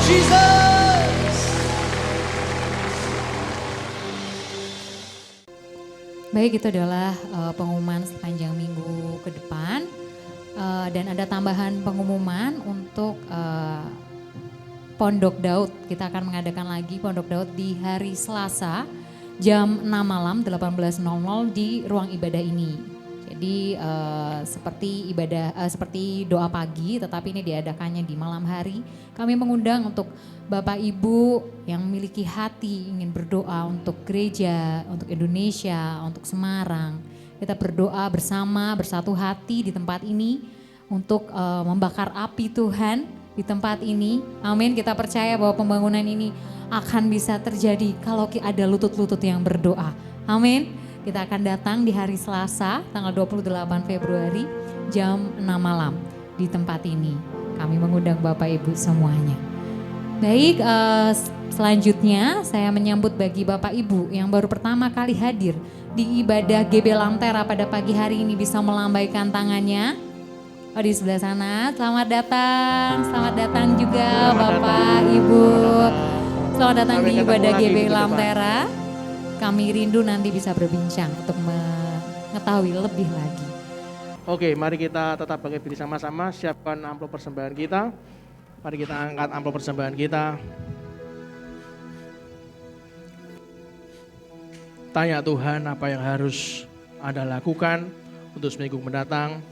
Jesus. Baik, itu adalah pengumuman sepanjang minggu ke depan. Dan ada tambahan pengumuman untuk Pondok Daud. Kita akan mengadakan lagi Pondok Daud di hari Selasa jam 6 malam 18.00 di ruang ibadah ini. Jadi seperti doa pagi, tetapi ini diadakannya di malam hari. Kami mengundang untuk Bapak Ibu yang memiliki hati ingin berdoa untuk gereja, untuk Indonesia, untuk Semarang. Kita berdoa bersama, bersatu hati di tempat ini untuk membakar api Tuhan di tempat ini. Amin. Kita percaya bahwa pembangunan ini akan bisa terjadi kalau ada lutut-lutut yang berdoa. Amin. Kita akan datang di hari Selasa tanggal 28 Februari jam 6 malam di tempat ini. Kami mengundang Bapak Ibu semuanya. Baik, selanjutnya saya menyambut bagi Bapak Ibu yang baru pertama kali hadir di ibadah GB Lantera pada pagi hari ini bisa melambaikan tangannya. Oh, di sebelah sana, selamat datang juga Bapak Ibu. Selamat datang di ibadah GB Lantera. Kami rindu nanti bisa berbincang untuk mengetahui lebih lagi. Oke, mari kita tetap berdiri sama-sama, siapkan amplop persembahan kita. Mari kita angkat amplop persembahan kita. Tanya Tuhan apa yang harus Anda lakukan untuk seminggu mendatang.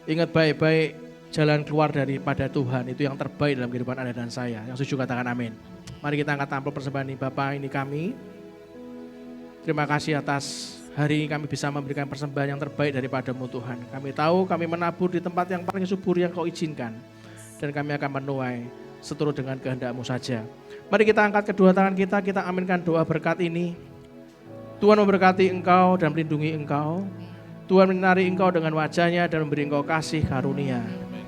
Ingat baik-baik jalan keluar daripada Tuhan, itu yang terbaik dalam kehidupan Anda dan saya. Yang setuju katakan amin. Mari kita angkat amplop persembahan ini. Bapak, ini kami. Terima kasih atas hari ini kami bisa memberikan persembahan yang terbaik daripada-Mu Tuhan. Kami tahu kami menabur di tempat yang paling subur yang Kau izinkan. Dan kami akan menuai seturut dengan kehendak-Mu saja. Mari kita angkat kedua tangan kita aminkan doa berkat ini. Tuhan memberkati engkau dan melindungi engkau. Tuhan menyinari engkau dengan wajahnya dan memberi engkau kasih karunia.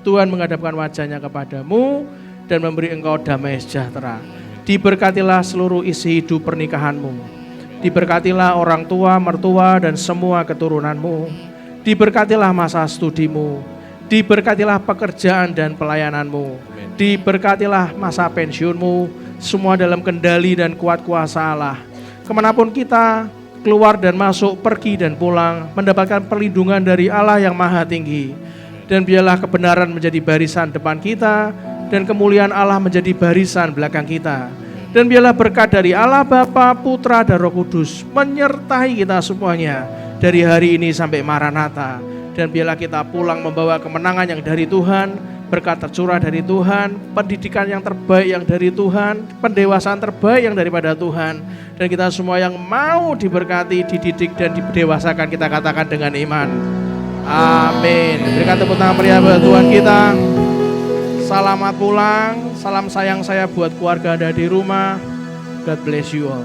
Tuhan menghadapkan wajahnya kepadamu dan memberi engkau damai sejahtera. Diberkatilah seluruh isi hidup pernikahanmu. Diberkatilah orang tua, mertua, dan semua keturunanmu. Diberkatilah masa studimu. Diberkatilah pekerjaan dan pelayananmu. Diberkatilah masa pensiunmu. Semua dalam kendali dan kuat kuasa Allah. Kemanapun kita keluar dan masuk, pergi dan pulang, mendapatkan perlindungan dari Allah yang maha tinggi. Dan biarlah kebenaran menjadi barisan depan kita, dan kemuliaan Allah menjadi barisan belakang kita. Dan biarlah berkat dari Allah Bapa, Putra, dan Roh Kudus menyertai kita semuanya dari hari ini sampai Maranatha. Dan biarlah kita pulang membawa kemenangan yang dari Tuhan, berkat tercurah dari Tuhan, pendidikan yang terbaik yang dari Tuhan, pendewasaan terbaik yang daripada Tuhan. Dan kita semua yang mau diberkati, dididik, dan didewasakan, kita katakan dengan iman. Amin. Berikan tepuk tangan meriah buat Tuhan kita. Selamat pulang, salam sayang saya buat keluarga Anda di rumah. God bless you all.